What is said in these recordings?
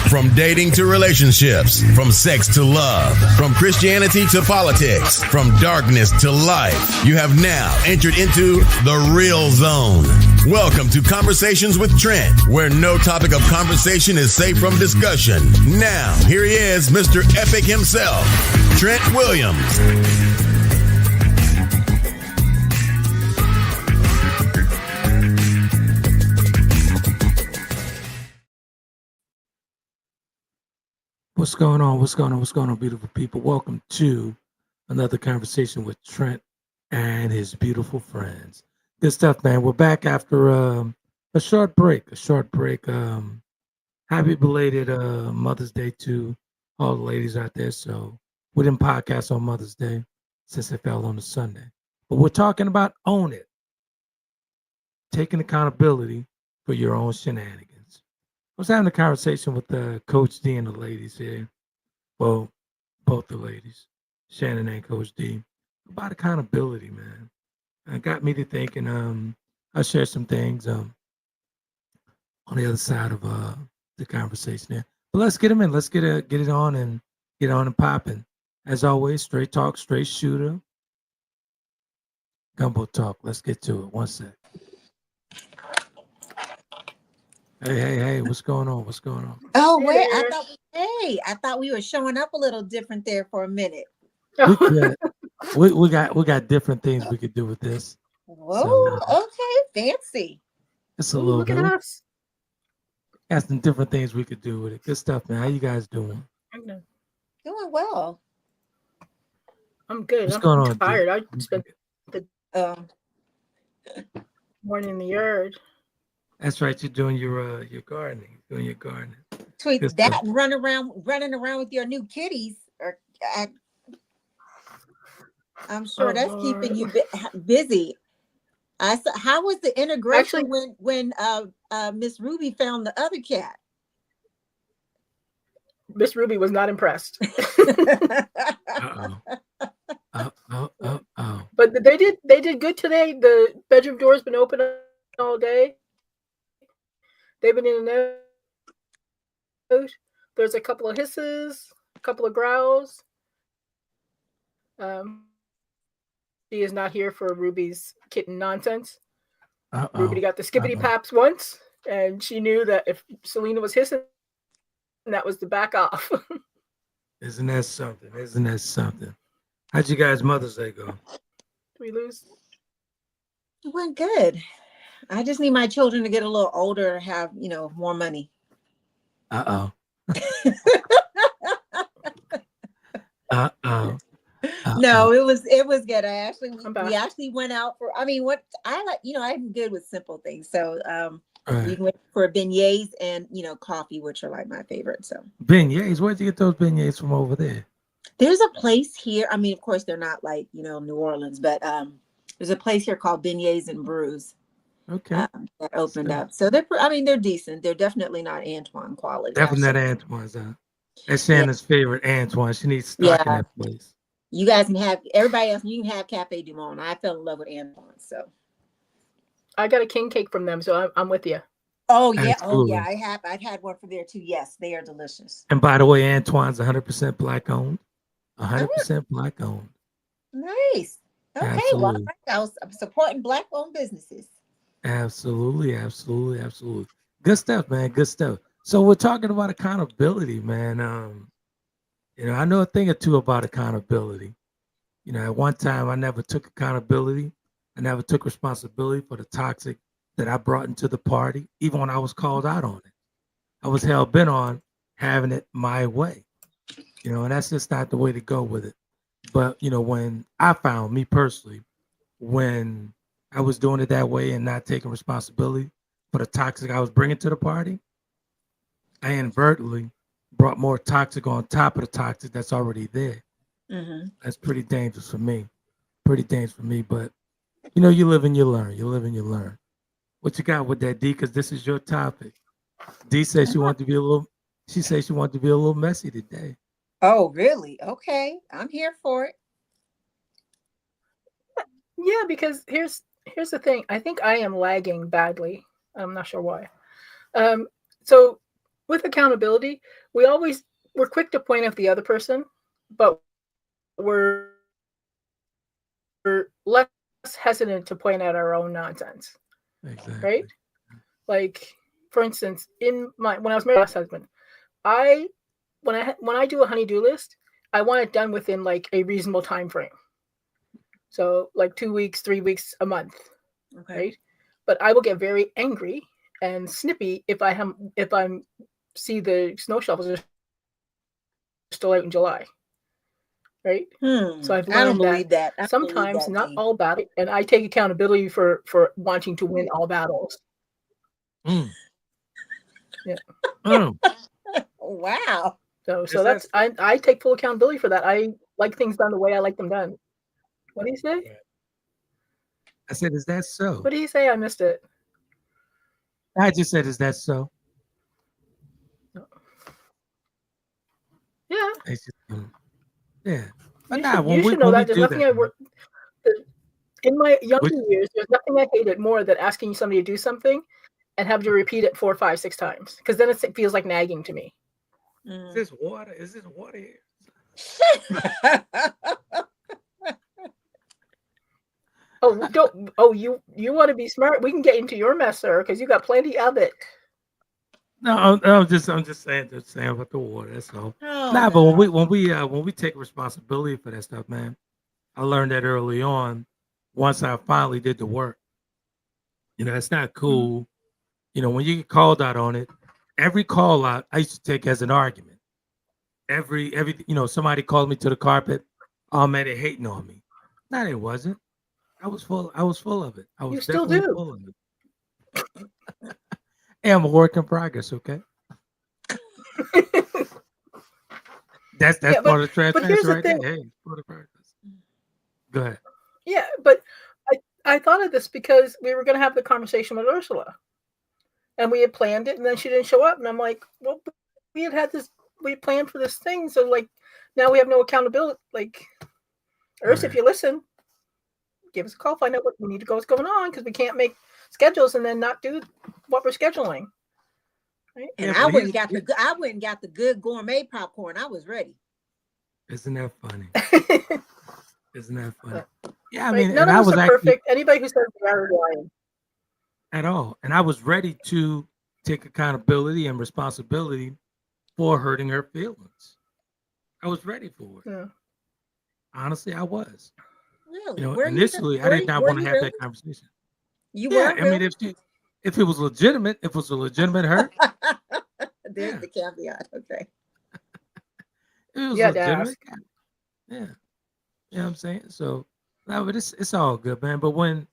From dating to relationships, from sex to love, from Christianity to politics, from darkness to light, you have now entered into the real zone. Welcome to Conversations with Trent, where no topic of conversation is safe from discussion. Now, here he is, Mr. Epic himself, Trent Williams. What's going on? What's going on? What's going on, beautiful people? Welcome to another conversation with Trent and his beautiful friends. Good stuff, man. We're back after a short break. Happy belated Mother's Day to all the ladies out there. So we didn't podcast on Mother's Day since it fell on a Sunday. But we're talking about own it. Taking accountability for your own shenanigans. I was having a conversation with Coach D and the ladies here. Well, both the ladies, Shannon and Coach D, about accountability, man. And it got me to thinking, I'll share some things on the other side of the conversation there. But let's get them in. Let's get it on and popping. As always, straight talk, straight shooter. Gumbo talk. Let's get to it. One sec. Hey, what's going on? What's going on? Oh, wait, I thought we were showing up a little different there for a minute. We got different things we could do with this. Whoa, so, okay, fancy. It's a little bit. Got some different things we could do with it. Good stuff, man. How you guys doing? Doing well. I'm good. What's going on? Tired. I spent the morning in the yard. That's right. You're doing your gardening. Tweet that stuff. And running around with your new kitties. I'm sure that's keeping you busy. How was the integration when Miss Ruby found the other cat? Miss Ruby was not impressed. But they did good today. The bedroom door's been open all day. They've been in and out. There's a couple of hisses, a couple of growls. She is not here for Ruby's kitten nonsense. Ruby got the skippity paps once, and she knew that if Selena was hissing, that was to back off. Isn't that something? How'd you guys' Mother's Day go? Did we lose? It went good. I just need my children to get a little older and have, more money. No, it was good. We actually went out for, I'm good with simple things. So we went for beignets and, coffee, which are like my favorite. So beignets, where'd you get those beignets from over there? There's a place here. I mean, of course, they're not like, New Orleans, but there's a place here called Beignets and Brews. Okay. That opened up. So they're decent. They're definitely not Antoine quality. Definitely not Antoine's. That's Shannon's favorite Antoine. She needs stock in that place. You guys can have, everybody else, you can have Cafe Du Monde. I fell in love with Antoine, so. I got a king cake from them, so I'm with you. Oh, yeah. Absolutely. Oh, yeah. I've had one from there, too. Yes, they are delicious. And by the way, Antoine's 100% Black owned. 100% Black owned. Nice. Okay, absolutely. Well, I'm supporting Black owned businesses. Absolutely. Good stuff, man. Good stuff. So we're talking about accountability, man. I know a thing or two about accountability. At one time, I never took accountability. I never took responsibility for the toxic that I brought into the party, even when I was called out on it. I was hell bent on having it my way, and that's just not the way to go with it. But, when I found me personally, when I was doing it that way and not taking responsibility for the toxic I was bringing to the party, I inadvertently brought more toxic on top of the toxic that's already there. Mm-hmm. That's pretty dangerous for me. But, you live and you learn. What you got with that, D? Because this is your topic. D says she wanted to be a little messy today. Oh, really? Okay. I'm here for it. Yeah, because here's the thing. I think I am lagging badly. I'm not sure why. So with accountability, we're quick to point out the other person, but we're less hesitant to point out our own nonsense. Exactly. Right? Like, for instance, when I was married to my last husband, when I do a honey-do list, I want it done within like a reasonable time frame. So like 2 weeks, 3 weeks, a month. Okay. Right? But I will get very angry and snippy if I see the snow shovels are still out in July. Right? So I've learned I don't believe that. sometimes not all battles, and I take accountability for wanting to win all battles. Yeah. Wow. So that's I take full accountability for that. I like things done the way I like them done. What do you say? I said, is that so? What do you say? I missed it. I just said, is that so? Yeah. Yeah. But you should know that. There's nothing in my younger years, there's nothing I hated more than asking somebody to do something and have to repeat it 4, 5, 6 times. Because then it feels like nagging to me. Is this water? Is this water here? You want to be smart? We can get into your mess, sir, because you got plenty of it. No, I'm just saying about the water. That's all. But when we take responsibility for that stuff, man, I learned that early on. Once I finally did the work, it's not cool. When you get called out on it, every call out I used to take as an argument. Every somebody called me to the carpet. Oh man, they're hating on me. No, it wasn't. I was full of it. I was definitely full of it. Hey, I'm a work in progress, okay? that's part of the transparency right there. Hey, part of progress. Go ahead. Yeah, but I thought of this because we were going to have the conversation with Ursula. And we had planned it, and then she didn't show up. And I'm like, well, we planned for this thing. So, like, now we have no accountability. Like, Urs, if you listen, give us a call, find out what we need to go, what's going on, because we can't make schedules and then not do what we're scheduling. Right? And I wouldn't got the good gourmet popcorn. I was ready. Isn't that funny? Isn't that funny? Yeah, I mean, mean, none of us are perfect. Anybody who says they are lying. At all. And I was ready to take accountability and responsibility for hurting her feelings. I was ready for it. Yeah. Honestly, I was. Really? Initially, I did not want to have that conversation. You were? I mean, if it was legitimate, if it was a legitimate hurt. There's the caveat. Okay. It was legitimate. Yeah. You know what I'm saying? So, no, but it's all good, man. But when,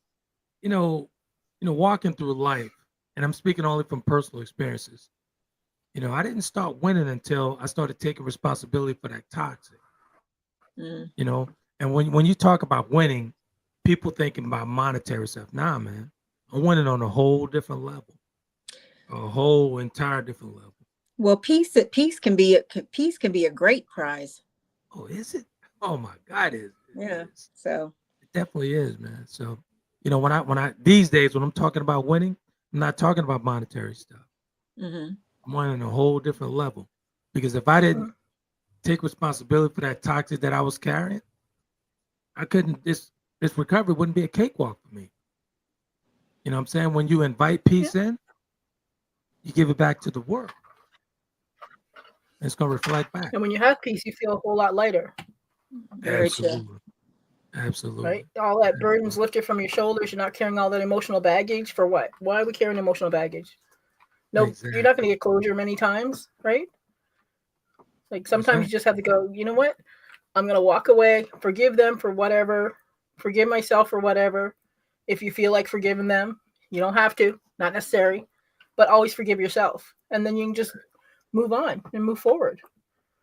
walking through life, and I'm speaking only from personal experiences, I didn't start winning until I started taking responsibility for that toxic. And when you talk about winning, people thinking about monetary stuff. Nah, man, I'm winning on a whole different level, a whole entire different level. Well, peace can be a great prize. Oh, is it? Oh my God, it is. So it definitely is, man. So when I these days when I'm talking about winning, I'm not talking about monetary stuff. I'm winning a whole different level, because if I didn't take responsibility for that toxic that I was carrying, I couldn't. This recovery wouldn't be a cakewalk for me. You know what I'm saying? When you invite peace in, you give it back to the world. It's going to reflect back. And when you have peace, you feel a whole lot lighter. Absolutely. Right? All that burden's lifted from your shoulders. You're not carrying all that emotional baggage. For what? Why are we carrying emotional baggage? No, You're not going to get closure many times, right? Like sometimes you just have to go, you know what? I'm going to walk away, forgive them for whatever, forgive myself for whatever. If you feel like forgiving them, you don't have to, not necessary, but always forgive yourself. And then you can just move on and move forward.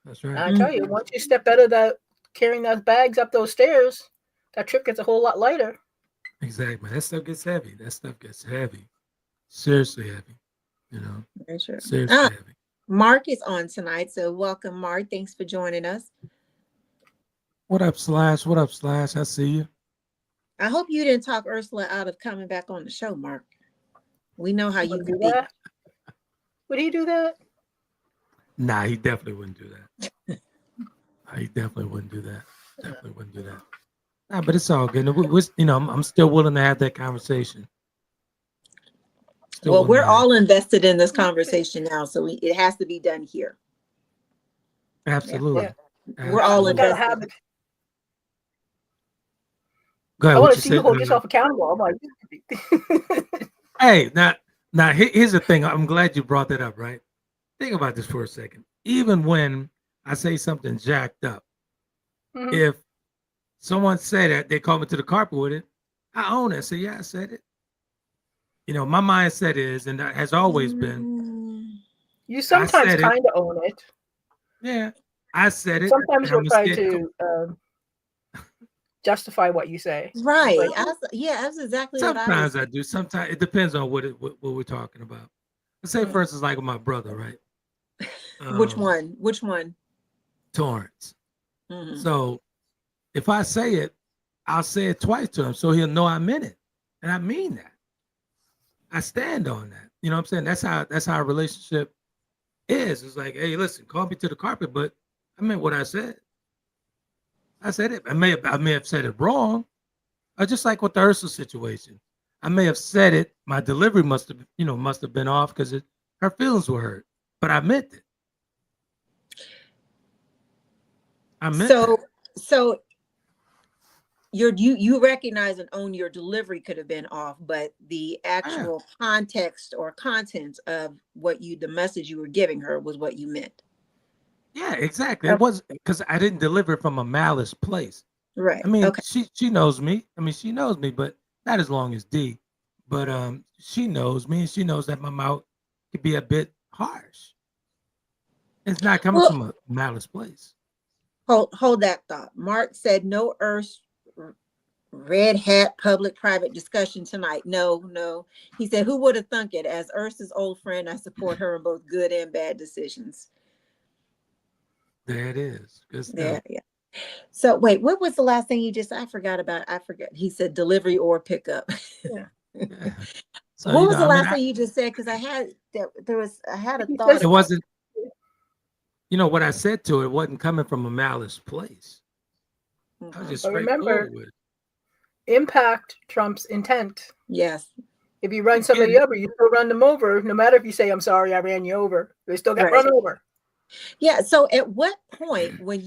That's right. And I tell you, once you step out of that, carrying those bags up those stairs, that trip gets a whole lot lighter. Exactly. That stuff gets heavy. Seriously heavy. Very true. Seriously heavy. Mark is on tonight, so welcome, Mark. Thanks for joining us. What up, Slash? What up, Slash? I see you. I hope you didn't talk Ursula out of coming back on the show, Mark. We know how you can be. Would he do that? Nah, he definitely wouldn't do that. He definitely wouldn't do that. Definitely wouldn't do that. Nah, but it's all good. I'm still willing to have that conversation. Well, we're all invested in this conversation now, so it has to be done here. Absolutely. Yeah. We're all invested. Go ahead. I want to see you hold yourself accountable. I'm like, hey, now here's the thing. I'm glad you brought that up, right? Think about this for a second. Even when I say something jacked up, if someone said that, they call me to the carpet with it, I own it. I say, yeah, I said it. My mindset is, and that has always been. You sometimes kind of own it. Yeah, I said it. Sometimes you'll try to justify what you say. Right. That's exactly what I do. Sometimes I do. Sometimes it depends on what we're talking about. Let's say, for instance, like with my brother, right? Which one? Torrance. So if I say it, I'll say it twice to him so he'll know I meant it. And I mean that. I stand on that. You know what I'm saying? That's how a relationship is. It's like, hey, listen, call me to the carpet, but I meant what I said. I said it. I may have said it wrong. Just like with the Ursula situation. I may have said it. My delivery must have been off because her feelings were hurt. But I meant it. So you recognize and own your delivery could have been off, but the actual context or content of the message you were giving her was what you meant. Yeah, exactly. It was because I didn't deliver from a malice place. Right. I mean, she knows me. I mean, she knows me, but not as long as D. But she knows me, and she knows that my mouth could be a bit harsh. It's not coming from a malice place. Hold that thought. Mark said no red hat public-private discussion tonight. No. He said, who would have thunk it? As Ursa's old friend, I support her in both good and bad decisions. There it is. Good stuff. Yeah. So wait, what was the last thing you just? I forgot. He said delivery or pickup. Yeah. So, what was the last thing you just said? Because I had a thought. It wasn't. What I said to it wasn't coming from a malice place. I was just remember, impact trumps intent. Yes. If you run somebody over, you still run them over. No matter if you say, I'm sorry, I ran you over. They still got run over. Yeah. So at what point, when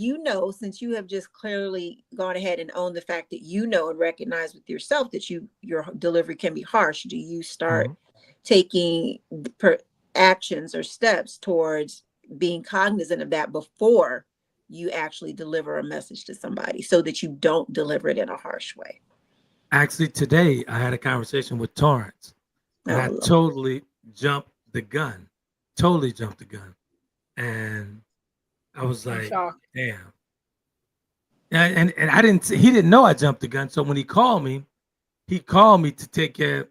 since you have just clearly gone ahead and owned the fact that and recognize with yourself that your delivery can be harsh, do you start taking actions or steps towards being cognizant of that before you actually deliver a message to somebody so that you don't deliver it in a harsh way? Actually, today I had a conversation with Torrance and I totally jumped the gun. And I was like, damn. And he didn't know I jumped the gun. So when he called me to take care of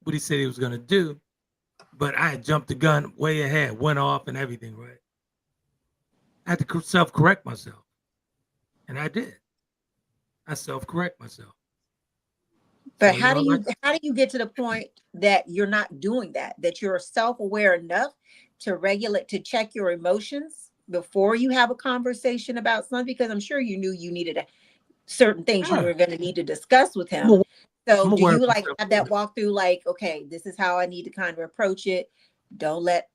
what he said he was going to do. But I had jumped the gun way ahead, went off and everything, right? I had to self-correct myself. And I did. I self-correct myself. But how do you get to the point that you're not doing that you're self-aware enough to regulate, to check your emotions before you have a conversation about something? Because I'm sure you knew you needed certain things you were going to need to discuss with him. So do you have that walkthrough, okay, this is how I need to kind of approach it. Don't let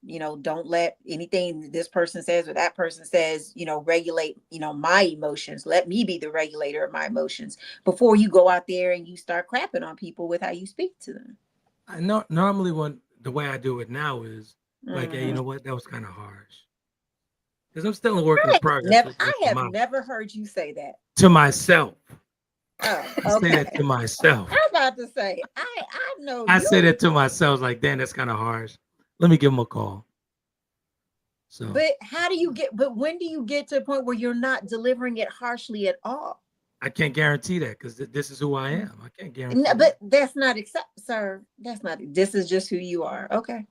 anything this person says or that person says, regulate, my emotions. Let me be the regulator of my emotions before you go out there and you start crapping on people with how you speak to them. I know normally the way I do it now is like, hey, you know what? That was kind of harsh. Because I'm still a work in progress. I have never heard you say that. To myself. Oh, okay. I say that to myself. I'm about to say, I know. I say that to myself, like, damn, that's kind of harsh. Let me give him a call. So, but when do you get to a point where you're not delivering it harshly at all? I can't guarantee that because this is who I am. I can't guarantee. No, but that's not sir. That's not. This is just who you are. Okay.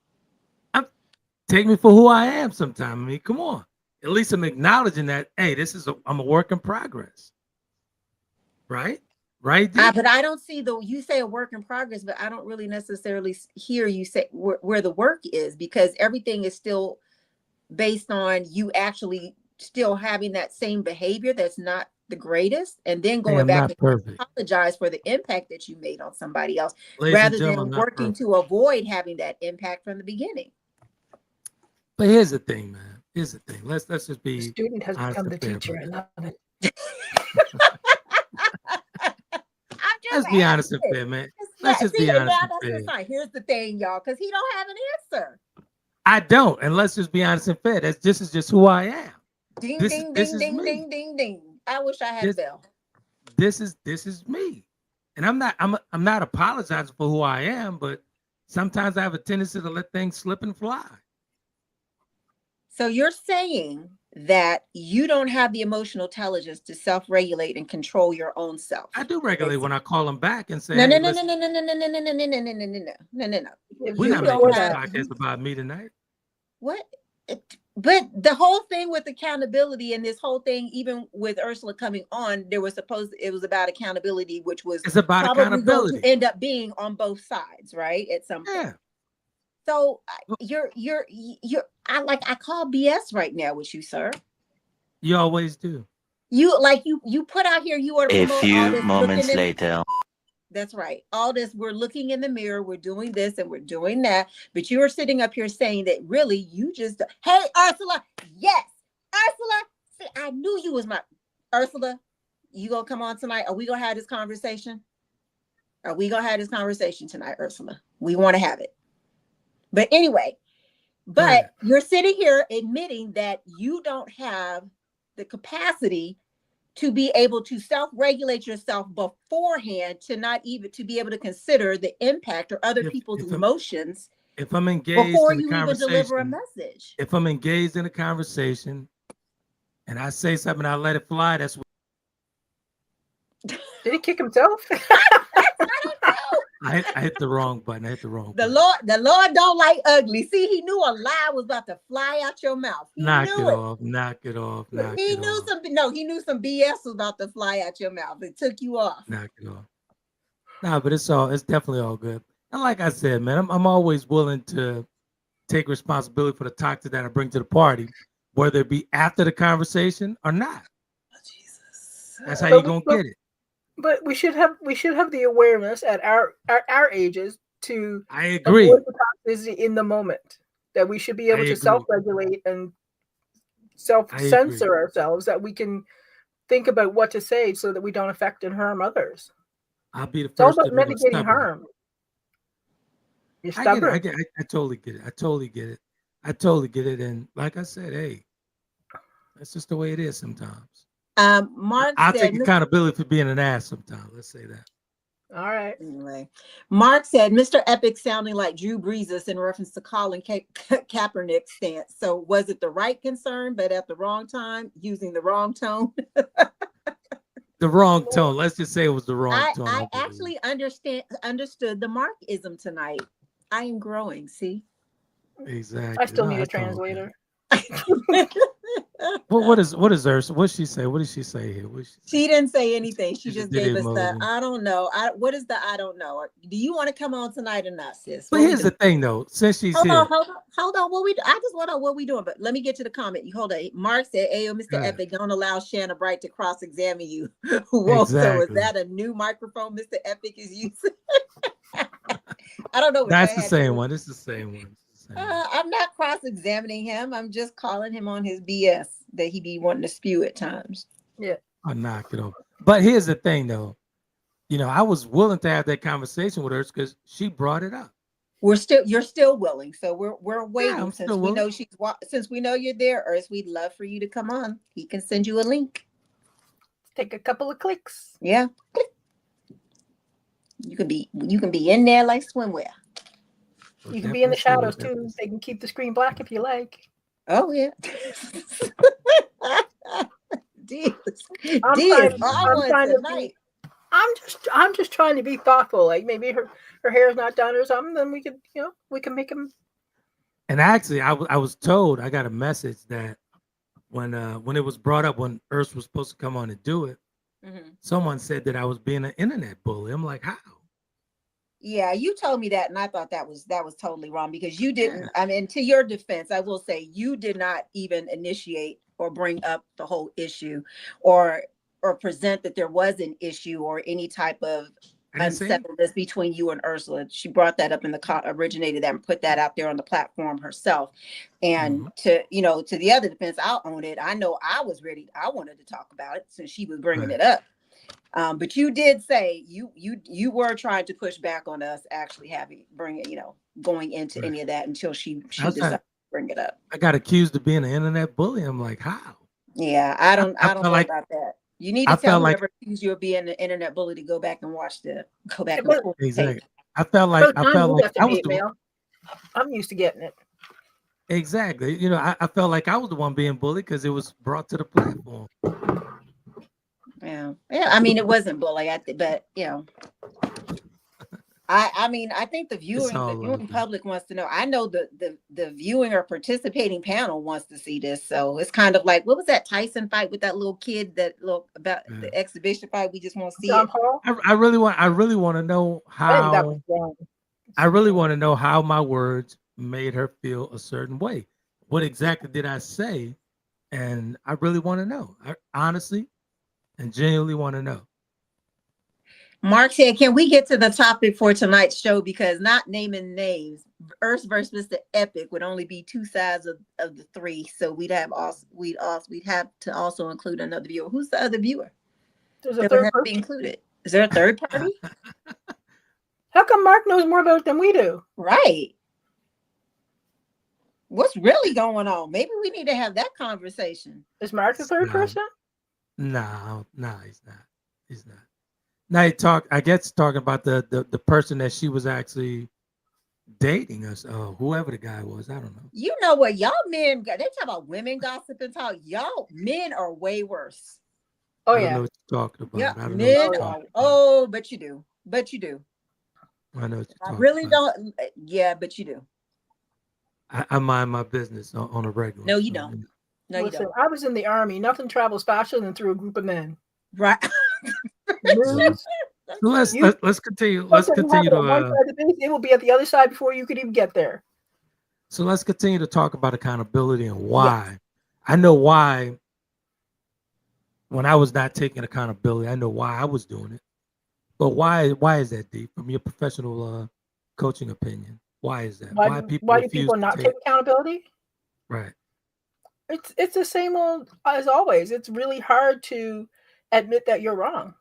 Take me for who I am sometime. I mean, come on. At least I'm acknowledging that, hey, I'm a work in progress. Right? right? But I don't see you say a work in progress, but I don't really necessarily hear you say where the work is, because everything is still based on you actually still having that same behavior that's not the greatest, and then going back and apologize for the impact that you made on somebody else, rather than working to avoid having that impact from the beginning. But here's the thing, man. Here's the thing. Let's just be. The student has become the teacher. I love it. Let's be honest and fair, man. Let's just be honest and fair. Here's the thing, y'all, because he don't have an answer. I don't, and let's just be honest and fair. This is just who I am. Ding, ding, ding, ding, ding, ding, ding. I wish I had a bell. This is me, and I'm not apologizing for who I am, but sometimes I have a tendency to let things slip and fly. So you're saying that you don't have the emotional intelligence to self-regulate and control your own self. I do regulate when I call them back and say, no. We're not making a podcast about me tonight. What? But the whole thing with accountability, and this whole thing, even with Ursula coming on, it was about accountability, which was it's about accountability going to end up being on both sides, right? At some point. So I call BS right now with you, sir. You always do. You put out here, you are a few moments later. That's right. All this, we're looking in the mirror, we're doing this and we're doing that, but you are sitting up here saying that really you just, hey, Ursula, yes, Ursula, see, I knew you was my, Ursula, you gonna come on tonight? Are we gonna have this conversation? Are we gonna have this conversation tonight, Ursula? We want to have it. But anyway, you're sitting here admitting that you don't have the capacity to be able to self-regulate yourself beforehand, to be able to consider the impact or other people's emotions. If I'm engaged before in you even deliver a message. If I'm engaged in a conversation and I say something, I let it fly. That's what. Did he kick himself? I don't know. I hit the wrong button. The Lord don't like ugly. See, he knew a lie was about to fly out your mouth. Knock it off. He knew some BS was about to fly out your mouth. It took you off. Knock it off. Nah, but it's definitely all good. And like I said, man, I'm always willing to take responsibility for the toxic that I bring to the party, whether it be after the conversation or not. Oh, Jesus. That's how you're gonna get it. But we should have the awareness at our ages to I agree avoid the toxicity in the moment, that we should be able to self-regulate and self-censor ourselves, that we can think about what to say so that we don't affect and harm others. I'll be the first to mitigating harm. You're stubborn. I totally get it. I totally get it. And like I said, hey, that's just the way it is sometimes. Mark I'll take accountability for being an ass sometimes. Let's say that. All right. Anyway, Mark said, Mr. Epic sounding like Drew Brees in reference to Colin Kaepernick's stance. So was it the right concern, but at the wrong time, using the wrong tone? The wrong tone. Let's just say it was the wrong tone. I actually understood the Markism tonight. I am growing. See. Exactly. I still need a translator. What is Ursula? What did she say? What did she say here? She didn't say anything. She just gave us the I don't know. What is the I don't know? Do you want to come on tonight or not, sis? But here's the thing, though. Since she's here, hold on. I just want to know what we doing. But let me get to the comment. You hold on. Mark said, "Ayo, Mr. Epic, don't allow Shanna Bright to cross-examine you." Whoa, exactly. So is that a new microphone Mr. Epic is using? I don't know. That's the same one. It's the same one. I'm not cross-examining him. I'm just calling him on his BS that he be wanting to spew at times. Yeah. I'll knock it off. But here's the thing, though. I was willing to have that conversation with her because she brought it up. You're still willing. So we're waiting. Yeah, since we know since we know you're there, Urs, we'd love for you to come on. He can send you a link. Take a couple of clicks. Yeah. You can be in there like swimwear. You can be in the shadows too. They can keep the screen black if you like. Oh yeah. I'm just trying to be thoughtful. Like maybe her hair is not done or something. Then we can make them. And actually, I was told, I got a message that when it was brought up when Urs was supposed to come on and do it, Someone said that I was being an internet bully. I'm like, how? Yeah, you told me that, and I thought that was totally wrong because you didn't. I mean, to your defense, I will say you did not even initiate or bring up the whole issue, or present that there was an issue or any type of unsettledness between you and Ursula. She brought that up in originated that and put that out there on the platform herself. And to the other defense, I'll own it. I know I was ready. I wanted to talk about it since she was bringing it up. But you did say you were trying to push back on us actually going into any of that until she decided to bring it up. I got accused of being an internet bully. I'm like, how? Yeah, I don't know about that. You need to tell whoever accused you of being an internet bully to go back and exactly. I felt like I was I'm used to getting it. Exactly. I felt like I was the one being bullied because it was brought to the platform. Yeah. I mean, it wasn't bully, but I mean, I think the viewing public wants to know. I know the viewing or participating panel wants to see this. So it's kind of like, what was that Tyson fight with that little kid about the exhibition fight? We just want to see it. I really want to know how. I really want to know how my words made her feel a certain way. What exactly did I say? And I really want to know. I honestly and genuinely want to know. Mark said, can we get to the topic for tonight's show? Because not naming names, Earth versus Mr. Epic would only be two sides of the three. So we'd have to also include another viewer. Who's the other viewer? There's a third person included. Is there a third party? How come Mark knows more about it than we do? Right. What's really going on? Maybe we need to have that conversation. Is Mark the third person? No, he's not. He's not. Now he talking about the person that she was actually dating us, whoever the guy was. I don't know. You know what? Y'all men, they talk about women gossip and talk. Y'all men are way worse. Oh, I don't know what you're talking about. Yeah, I don't men know are. Oh, but you do. I know what you're talking about. Don't. Yeah, but you do. I mind my business on a regular. No, you don't. No, you don't. I was in the army. Nothing travels faster than through a group of men. Right. Let's continue. Let's continue to. It will be at the other side before you could even get there. So let's continue to talk about accountability and why. Yes. I know why. When I was not taking accountability, I know why I was doing it. But why is that, deep? From your professional coaching opinion, why is that? Why do people not take accountability? Right. It's the same old as always. It's really hard to admit that you're wrong.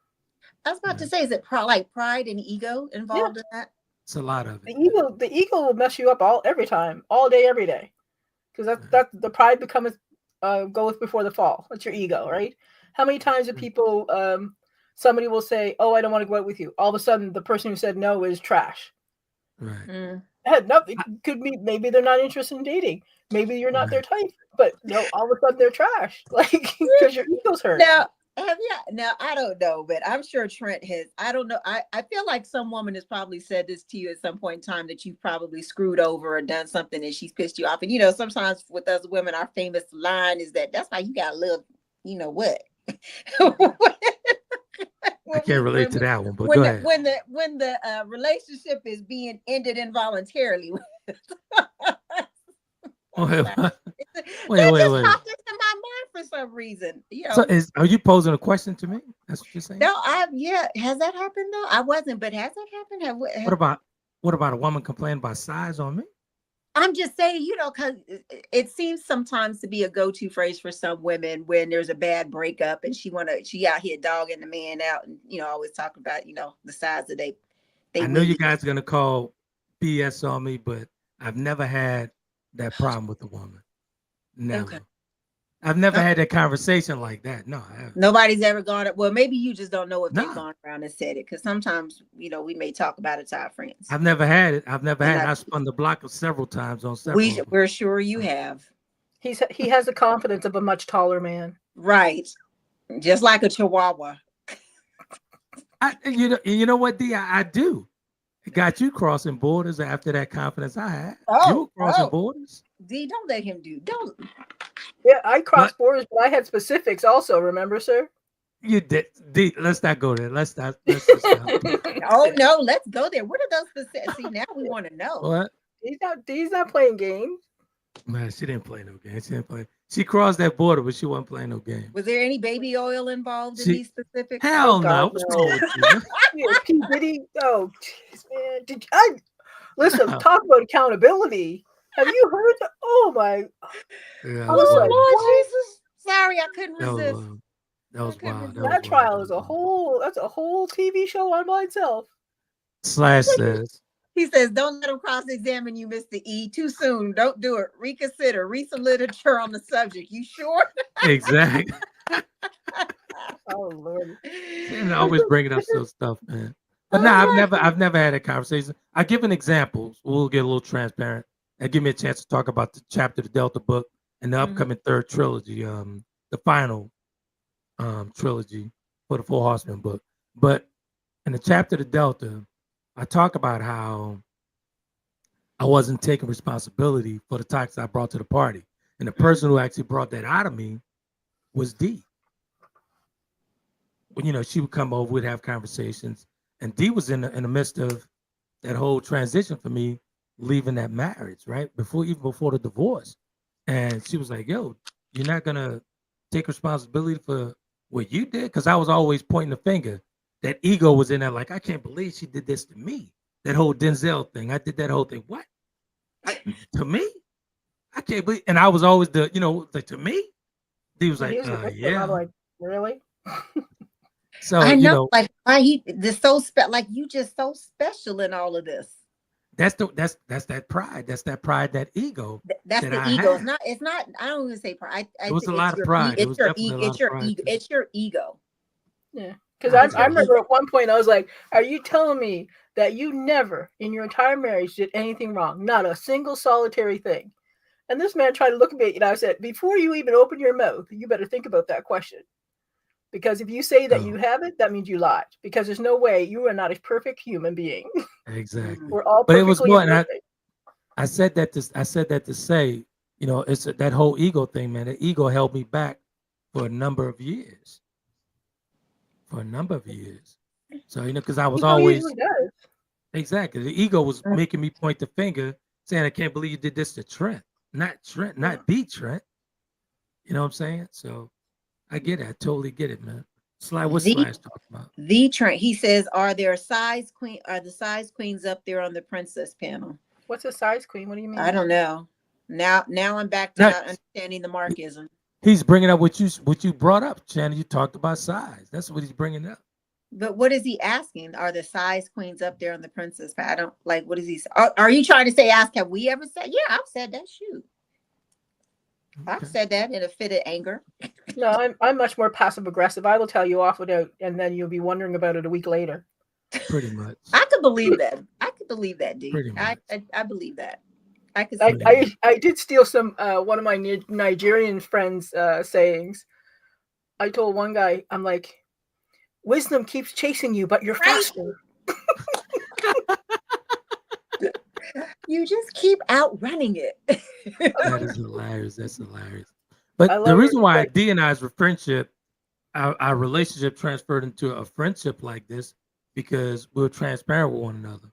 I was about to say, is it pride and ego involved in that? It's a lot of it. The ego will mess you up every time, all day, every day, because that's the pride goes before the fall. That's your ego, right? How many times do people? Somebody will say, "Oh, I don't want to go out with you." All of a sudden, the person who said no is trash. Right. It could be maybe they're not interested in dating. Maybe you're not their type, but no, all of a sudden they're trash, like because your ego's hurt. Now I don't know, but I'm sure Trent has. I don't know. I feel like some woman has probably said this to you at some point in time that you've probably screwed over or done something and she's pissed you off. And sometimes with us women, our famous line is that's why you gotta live. You know what? I can't relate to that one, but go ahead. When the relationship is being ended involuntarily. Wait. Popped into my mind for some reason. So are you posing a question to me? That's what you're saying? No, has that happened though? I wasn't, but has that happened? What about a woman complaining about size on me? I'm just saying, because it seems sometimes to be a go-to phrase for some women when there's a bad breakup and she out here dogging the man out and always talking about the size that they I know you guys are gonna call BS on me, but I've never had that problem with a woman. Never. Okay. I've never had that conversation like that. No, I haven't. Nobody's ever gone. Well, maybe you just don't know if they've gone around and said it, because sometimes we may talk about it to our friends. I've never had it. I spun the block several times on several. We're sure you have. He has the confidence of a much taller man. Right, just like a Chihuahua. You know what, D? I do. It got you crossing borders after that confidence I had. You were crossing borders. D, don't let him don't. Yeah, I crossed borders, but I had specifics also, remember, sir? You did. Let's not go there. Let's not. Let's just stop. Oh no, let's go there. What are those specific? See, now we want to know. What? He's not playing games. Man, she didn't play no game. She didn't play. She crossed that border, but she wasn't playing no game. Was there any baby oil involved in these specifics? Hell no. What's wrong with you? P. Diddy. Oh, jeez, man. Did I listen? Talk about accountability. Have you heard that? Oh my! Yeah, Oh Lord Jesus! Sorry, I couldn't resist. That was wild. That trial is a whole. That's a whole TV show on by itself. Slash says. He says, "Don't let him cross-examine you, Mr. E. Too soon. Don't do it. Reconsider. Read some literature on the subject. You sure?" Exactly. Oh Lord! And always bringing up some stuff, man. But nah, I've never had a conversation. I give an example. We'll get a little transparent and give me a chance to talk about the chapter, the Delta book, and the upcoming third trilogy, the final trilogy for the Four Horsemen book. But in the chapter, the Delta, I talk about how I wasn't taking responsibility for the toxins I brought to the party. And the person who actually brought that out of me was Dee. When, she would come over, we'd have conversations. And Dee was in the midst of that whole transition for me, leaving that marriage, right? Even before the divorce. And she was like, yo, you're not going to take responsibility for what you did? Because I was always pointing the finger. That ego was in there like, I can't believe she did this to me. That whole Denzel thing. I did that whole thing. What? To me? I can't believe. And I was always like, to me? He was like, yeah. I'm like, really? So I know, like why like you just so special in all of this. That's that pride. That's that pride, that ego. That's that the ego. It's not. I don't even say pride. It was a lot of pride. It's your ego. It's your ego. Yeah. Because I remember at one point I was like, are you telling me that you never in your entire marriage did anything wrong? Not a single solitary thing. And this man tried to look at me and I said, before you even open your mouth, you better think about that question. Because if you say that you haven't, that means you lied. Because there's no way, you are not a perfect human being. Exactly. We're all but perfectly it was more, and I said that to say, it's that whole ego thing, man. The ego held me back for a number of years. So, because I was always exactly, the ego was making me point the finger, saying, I can't believe you did this to Trent, not the Trent. You know what I'm saying? So I get it. I totally get it, man. What's Slash talking about? The Trent. He says, are the size queens up there on the princess panel? What's a size queen? What do you mean? I don't know. Now I'm back to not understanding the Marxism. He's bringing up what you brought up, Shannon. You talked about size. That's what he's bringing up. But what is he asking? Are the size queens up there on the princess panel? I don't like. What is he? Are you trying to ask? Have we ever said? Yeah, I've said that. Shoot. Okay. I've said that in a fit of anger. No, I'm much more passive aggressive. I will tell you off without, and then you'll be wondering about it a week later. Pretty much. I could believe that. Dee. I believe that. I did steal some one of my Nigerian friends' sayings. I told one guy, I'm like, wisdom keeps chasing you, but you're faster. You just keep outrunning it. That is hilarious. That's hilarious. But the reason why Dee and I's friendship, our relationship transferred into a friendship like this, because we were transparent with one another.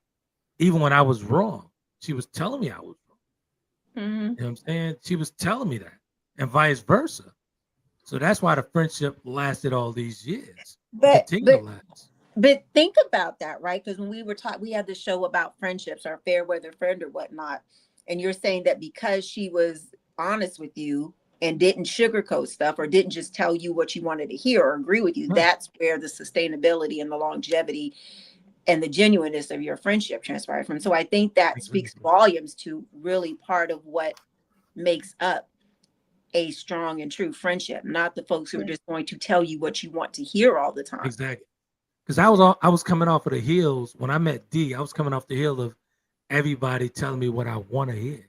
Even when I was wrong, she was telling me I was wrong. Mm-hmm. You know what I'm saying? She was telling me that, and vice versa. So that's why the friendship lasted all these years. But think about that, right? Because when we were taught, we had the show about friendships, our fair weather friend or whatnot. And you're saying that because she was honest with you and didn't sugarcoat stuff or didn't just tell you what you wanted to hear or agree with you, that's where the sustainability and the longevity and the genuineness of your friendship transpired from. So I think that speaks volumes to really part of what makes up a strong and true friendship, not the folks who are just going to tell you what you want to hear all the time. Exactly. Because I was coming off of the heels when I met Dee. I was coming off the heel of everybody telling me what I want to hear.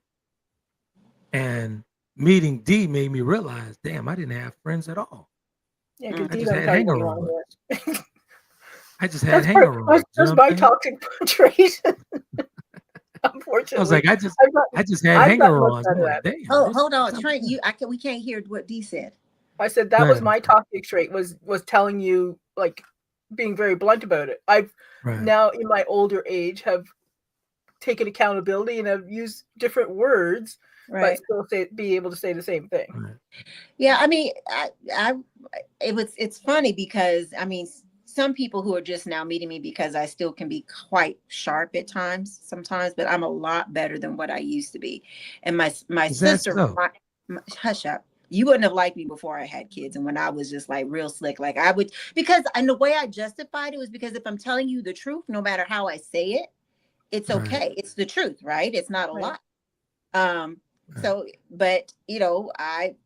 And meeting Dee made me realize, damn, I didn't have friends at all. Yeah, I just had hanger-ons. I just had hanger-ons. That's my toxic trait. Unfortunately, I was like, I just had hanger-ons. Like, hold on, Trent. We can't hear what Dee said. I said that was my toxic trait, was telling you, like, being very blunt about it. I've now in my older age have taken accountability and have used different words, but still be able to say the same thing. Yeah, I mean, it's funny because I mean, some people who are just now meeting me, because I still can be quite sharp at times sometimes, but I'm a lot better than what I used to be. And my sister, hush up. You wouldn't have liked me before I had kids, and when I was just like real slick, like I would, and the way I justified it was because if I'm telling you the truth, no matter how I say it, it's okay. It's the truth, right? It's not a lie. So, but you know, I've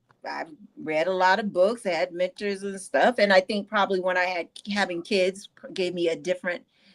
read a lot of books, I had mentors and stuff. And I think probably when having kids gave me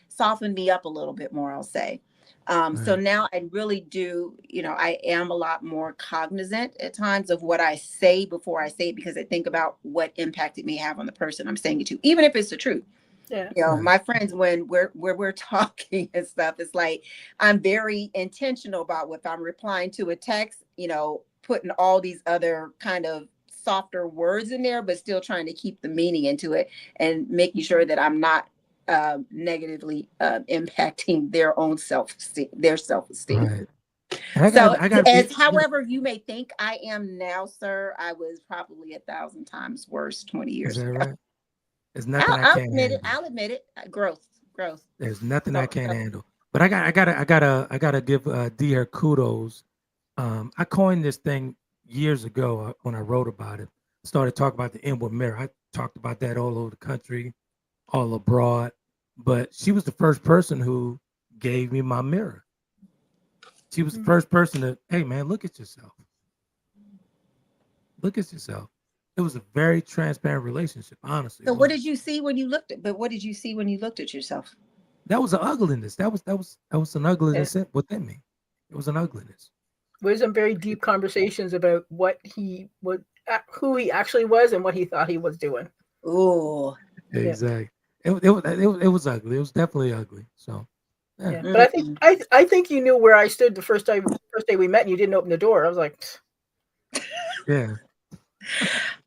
softened me up a little bit more, I'll say. So now I really do, you know, I am a lot more cognizant at times of what I say before I say it, because I think about what impact it may have on the person I'm saying it to, even if it's the truth. Yeah. You know, my friends, when we're talking and stuff, it's like I'm very intentional about if I'm replying to a text, you know, putting all these other kind of softer words in there, but still trying to keep the meaning into it and making sure that I'm not negatively impacting their own self-esteem. So however you may think I am now, sir, I was probably 1,000 times worse 20 years ago. Right? There's nothing I can't handle. I'll admit it. Growth. There's nothing I can't handle. But I gotta give D her kudos. I coined this thing years ago when I wrote about it. Started talking about the inward mirror. I talked about that all over the country, all abroad. But she was the first person who gave me my mirror. She was the first person to, hey man, look at yourself. Look at yourself. It was a very transparent relationship, honestly. So what did you see when you looked at yourself? That was an ugliness. That was an ugliness within me. It was an ugliness. We had some very deep conversations about who he actually was and what he thought he was doing. Oh, exactly. It was ugly. It was definitely ugly. So, yeah. But I think you knew where I stood the first day we met, and you didn't open the door. I was like, yeah.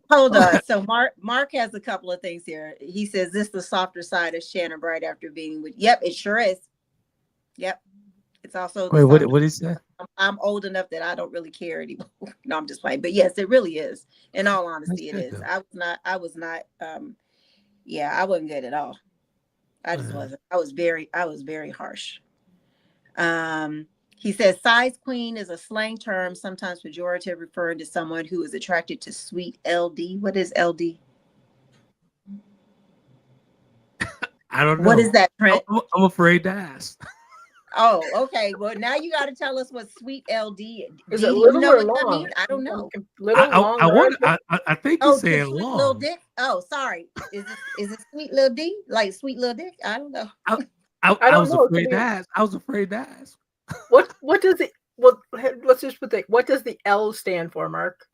Hold on. So Mark has a couple of things here. He says this is the softer side of Shannon Bright after being with. Yep, it sure is. Yep. It's also. Wait, what did he say? I'm old enough that I don't really care anymore. No, I'm just playing. But yes, it really is. In all honesty, it is. I was not. Yeah, I wasn't good at all. I just wasn't. I was very harsh. He says size queen is a slang term, sometimes pejorative, referring to someone who is attracted to sweet LD. What is LD? I don't know. What is that, Trent? I'm afraid to ask. Oh, okay. Well, now you got to tell us what sweet LD is. It little or long? I don't know. I think he's saying long. Little dick. Oh, sorry. Is it sweet little D? Like sweet little dick? I don't know. I was afraid to ask. I was afraid to ask. What does it? Well, let's just put what does the L stand for, Mark?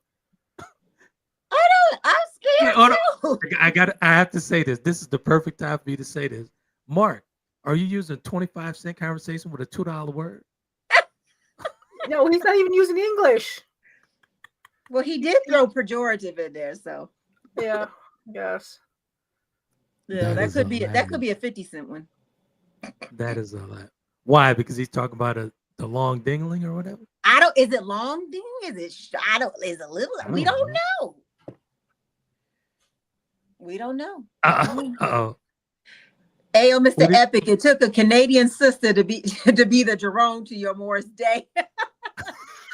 I'm scared too. I have to say this. This is the perfect time for me to say this. Mark, are you using 25-cent conversation with a $2 word? No, he's not even using English. Well, he did throw pejorative in there, so yeah, yes. Yeah, that could be a 50-cent one. That is a lot. Why? Because he's talking about the long dingling or whatever. Is it long ding? Is it little? We don't know. We don't know. Uh-oh. Ayo, Mr. Epic, it took a Canadian sister to be the Jerome to your Morris Day.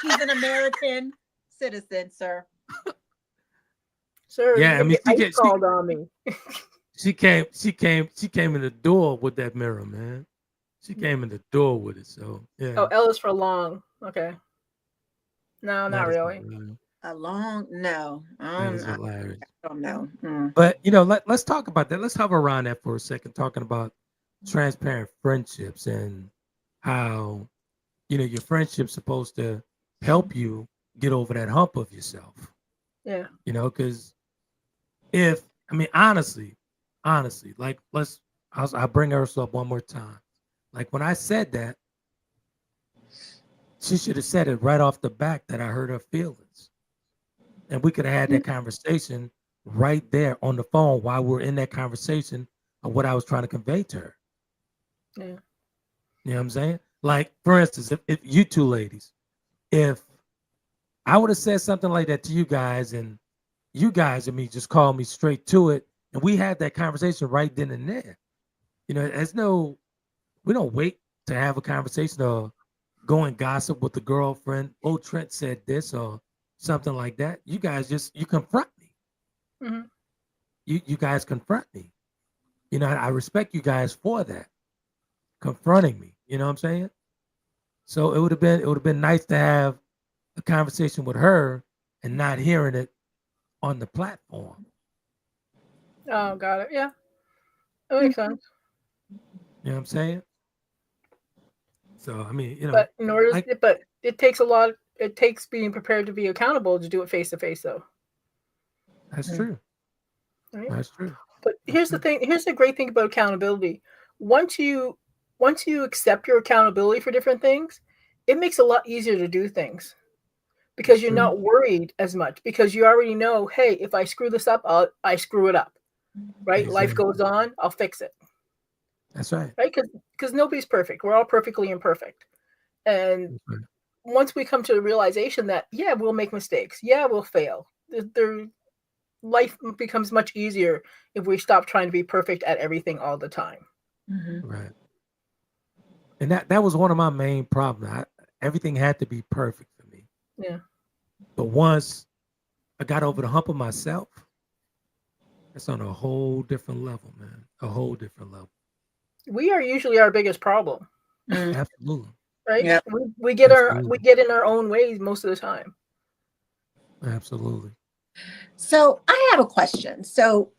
She's an American citizen, sir. Sir, yeah, I mean, she called on me. She came in the door with that mirror, man. She came in the door with it, so yeah. Oh, L is for long. Okay. No, not really. A long? No. That is hilarious. I don't know. But let's talk about that. Let's hover around that for a second, talking about transparent friendships and how your friendship's supposed to help you get over that hump of yourself. Yeah. Because honestly, like I'll bring hers up one more time. Like when I said that, she should have said it right off the back that I hurt her feelings. And we could have had that conversation right there on the phone while we're in that conversation of what I was trying to convey to her. Yeah. You know what I'm saying? Like, for instance, if you two ladies, if I would have said something like that to you guys, and you guys and me just called me straight to it, and we had that conversation right then and there. You know, we don't wait to have a conversation or go and gossip with the girlfriend. Oh, Trent said this or something like that. You guys you confront me. Mm-hmm. You guys confront me. You know, I respect you guys for that, confronting me. You know what I'm saying? So it would have been nice to have a conversation with her and not hearing it on the platform. Oh, got it. Yeah, that makes sense. You know what I'm saying? So I mean, But in order, like, but it takes a lot. It takes being prepared to be accountable to do it face to face, though. that's true. Right? That's true. But here's the thing. Here's the great thing about accountability. Once you accept your accountability for different things, it makes it a lot easier to do things because you're not worried as much because you already know, hey, if I screw this up, I screw it up. Right? Exactly. Life goes on. I'll fix it. That's right. Right? Because nobody's perfect. We're all perfectly imperfect. And Right. once we come to the realization that, yeah, we'll make mistakes. Yeah, we'll fail. Life becomes much easier if we stop trying to be perfect at everything all the time. Mm-hmm. Right. And that was one of my main problems. Everything had to be perfect for me. Yeah. But once I got over the hump of myself, it's on a whole different level, man. A whole different level. We are usually our biggest problem. Absolutely. Right? Yep. We get Absolutely. in our own ways most of the time. Absolutely. So I have a question. So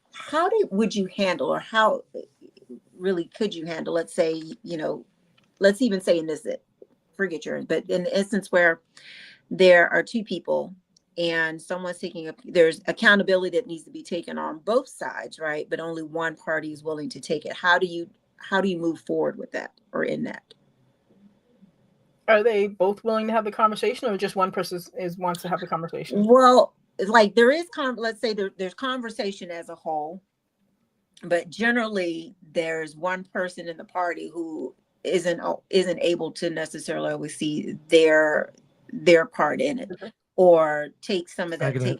would you handle, or how really could you handle, let's say, let's even say in this, forget yours, but in the instance where there are two people and someone's there's accountability that needs to be taken on both sides, right? But only one party is willing to take it. How do you move forward with that or in that? Are they both willing to have the conversation, or just one person wants to have the conversation? Well, like there is let's say there's conversation as a whole, but generally there's one person in the party who isn't able to necessarily always see their part in it, or take some of that,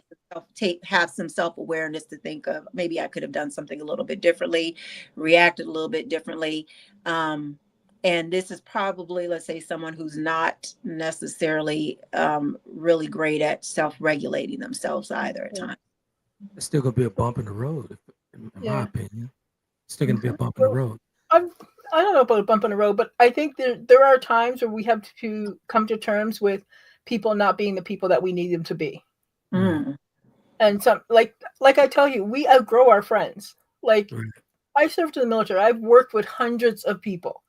have some self-awareness to think of, maybe I could have done something a little bit differently, reacted a little bit differently. And this is probably, let's say, someone who's not necessarily really great at self-regulating themselves either at times. It's still gonna be a bump in the road, in my opinion. It's still gonna be a bump in the road. I don't know about a bump in the road, but I think there are times where we have to come to terms with people not being the people that we need them to be. Mm. And some like I tell you, we outgrow our friends. Like, I served in the military. I've worked with hundreds of people.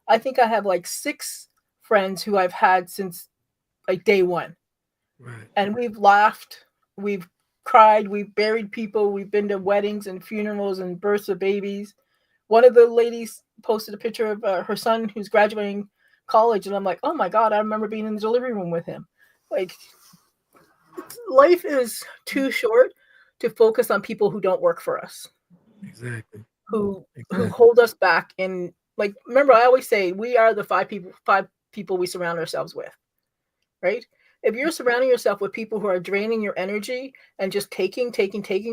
I think I have like 6 friends who I've had since like day one. Right. And we've laughed, we've cried, we've buried people, we've been to weddings and funerals and births of babies. One of the ladies posted a picture of her son who's graduating college, and I'm like, oh my God, I remember being in the delivery room with him. Like, life is too short to focus on people who don't work for us. Exactly. Who hold us back. And like, remember, I always say we are the 5 people we surround ourselves with, right? If you're surrounding yourself with people who are draining your energy and just taking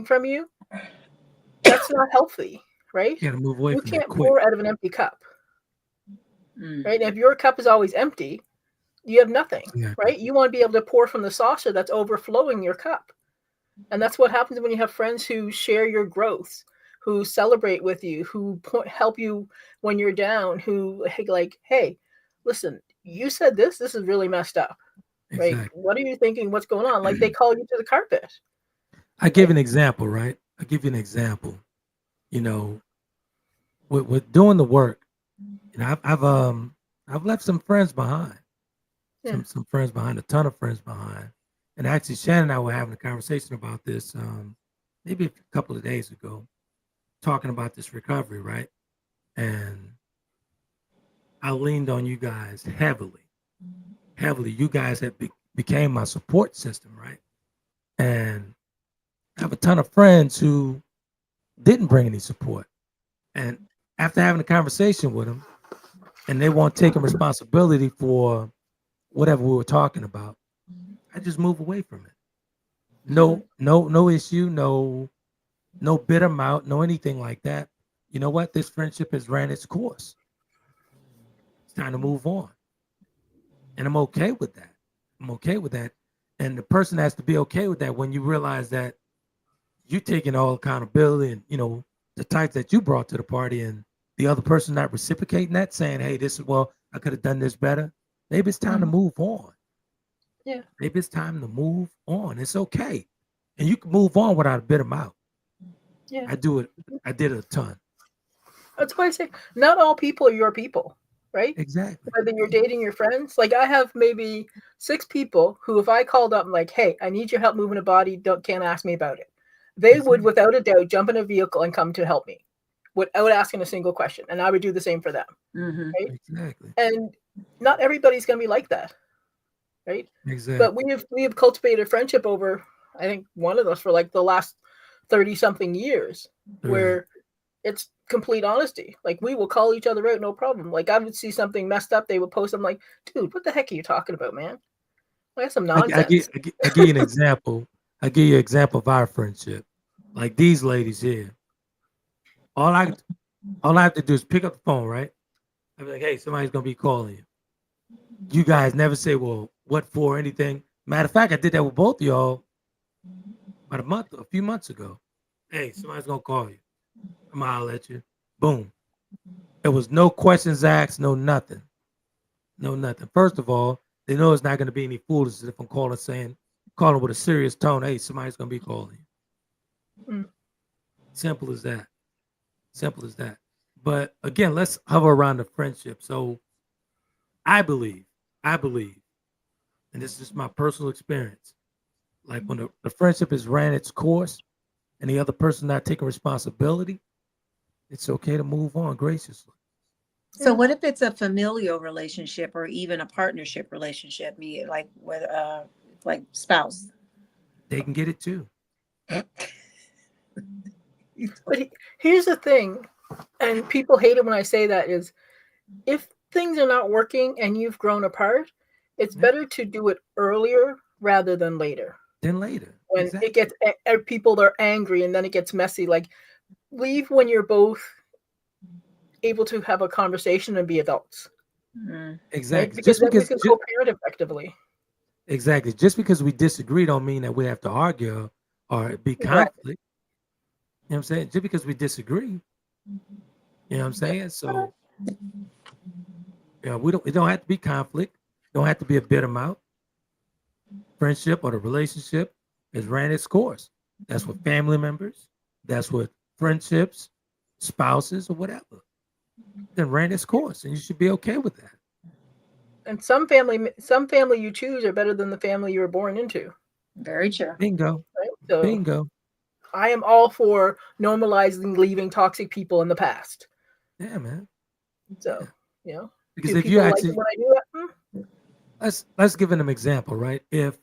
from you, that's not healthy, right? You gotta move away You from can't that quick. pour out of an empty cup, right? And if your cup is always empty, you have nothing, right? You want to be able to pour from the saucer that's overflowing your cup. And that's what happens when you have friends who share your growth, who celebrate with you, who help you when you're down, who like, hey, listen, you said this is really messed up. Right? Exactly. What are you thinking? What's going on? Like, they call you to the carpet. I give an example, right? I give you an example. With doing the work, I've left some friends behind. Yeah. Some friends behind, a ton of friends behind. And actually, Shannon and I were having a conversation about this maybe a couple of days ago, talking about this recovery, right? And I leaned on you guys heavily. You guys became my support system, right? And I have a ton of friends who didn't bring any support. And after having a conversation with them, and they weren't taking responsibility for whatever we were talking about, I just move away from it. No issue, no bitter mouth, no anything like that. You know what? This friendship has ran its course. It's time to move on. And I'm okay with that. I'm okay with that. And the person has to be okay with that when you realize that you're taking all accountability and, the types that you brought to the party, and the other person not reciprocating that, saying, hey, I could have done this better. Maybe it's time to move on. Yeah. Maybe it's time to move on. It's okay. And you can move on without a bitter mouth. Yeah. I do it. I did it a ton. That's why I say not all people are your people, right? Exactly. Whether you're dating your friends. Like I have maybe 6 people who, if I called up, I'm like, hey, I need your help moving a body, can't ask me about it. They would, without a doubt, jump in a vehicle and come to help me without asking a single question. And I would do the same for them. Mm-hmm. Right? Exactly. And not everybody's going to be like that. Right? Exactly. But we have cultivated friendship over, I think, one of us for like the last 30-something years, where it's complete honesty. Like we will call each other out, no problem. Like I would see something messed up, they would post. I'm like, dude, what the heck are you talking about, man? That's some nonsense. I give you an example. I give you an example of our friendship. Like these ladies here. All I have to do is pick up the phone, right? I'm like, hey, somebody's gonna be calling you. You guys never say, well, what for, anything. Matter of fact, I did that with both of y'all about a few months ago. Hey, somebody's gonna call you. I'm gonna holler at you. Boom. There was no questions asked, no nothing. No nothing. First of all, they know it's not gonna be any foolishness if I'm calling with a serious tone. Hey, somebody's gonna be calling you. Simple as that. Simple as that. But again, let's hover around the friendship. So I believe, and this is just my personal experience, like when the friendship has ran its course and the other person not taking responsibility, it's okay to move on graciously. So what if it's a familial relationship or even a partnership relationship, like with like spouse? They can get it too. But here's the thing, and people hate it when I say that, is if things are not working and you've grown apart, it's better to do it earlier rather than later. When it gets people are angry and then it gets messy. Like leave when you're both able to have a conversation and be adults. Exactly. Right? Because then we can co-parent effectively. Exactly. Just because we disagree don't mean that we have to argue or be conflict. Right. You know what I'm saying? Just because we disagree. You know what I'm saying? So it don't have to be conflict. Don't have to be a bitter mouth. Friendship or the relationship has ran its course. That's with family members. That's with friendships, spouses, or whatever. Then ran its course, and you should be okay with that. And some family you choose are better than the family you were born into. Very true. Bingo. Right? So bingo. I am all for normalizing leaving toxic people in the past. Yeah, man. So, you know, because if you actually, like when I do that, let's give an example, right? If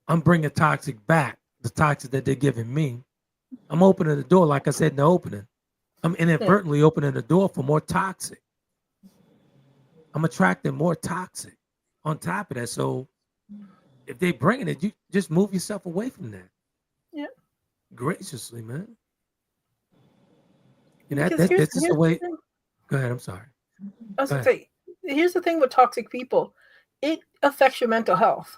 I'm bringing toxic back, the toxic that they're giving me, I'm opening the door, like I said in the opening. I'm inadvertently opening the door for more toxic. I'm attracting more toxic on top of that. So if they bringing it, you just move yourself away from that. Yeah. Graciously, man. And that's just the way. Go ahead. I'm sorry. I was going to say, here's the thing with toxic people. It affects your mental health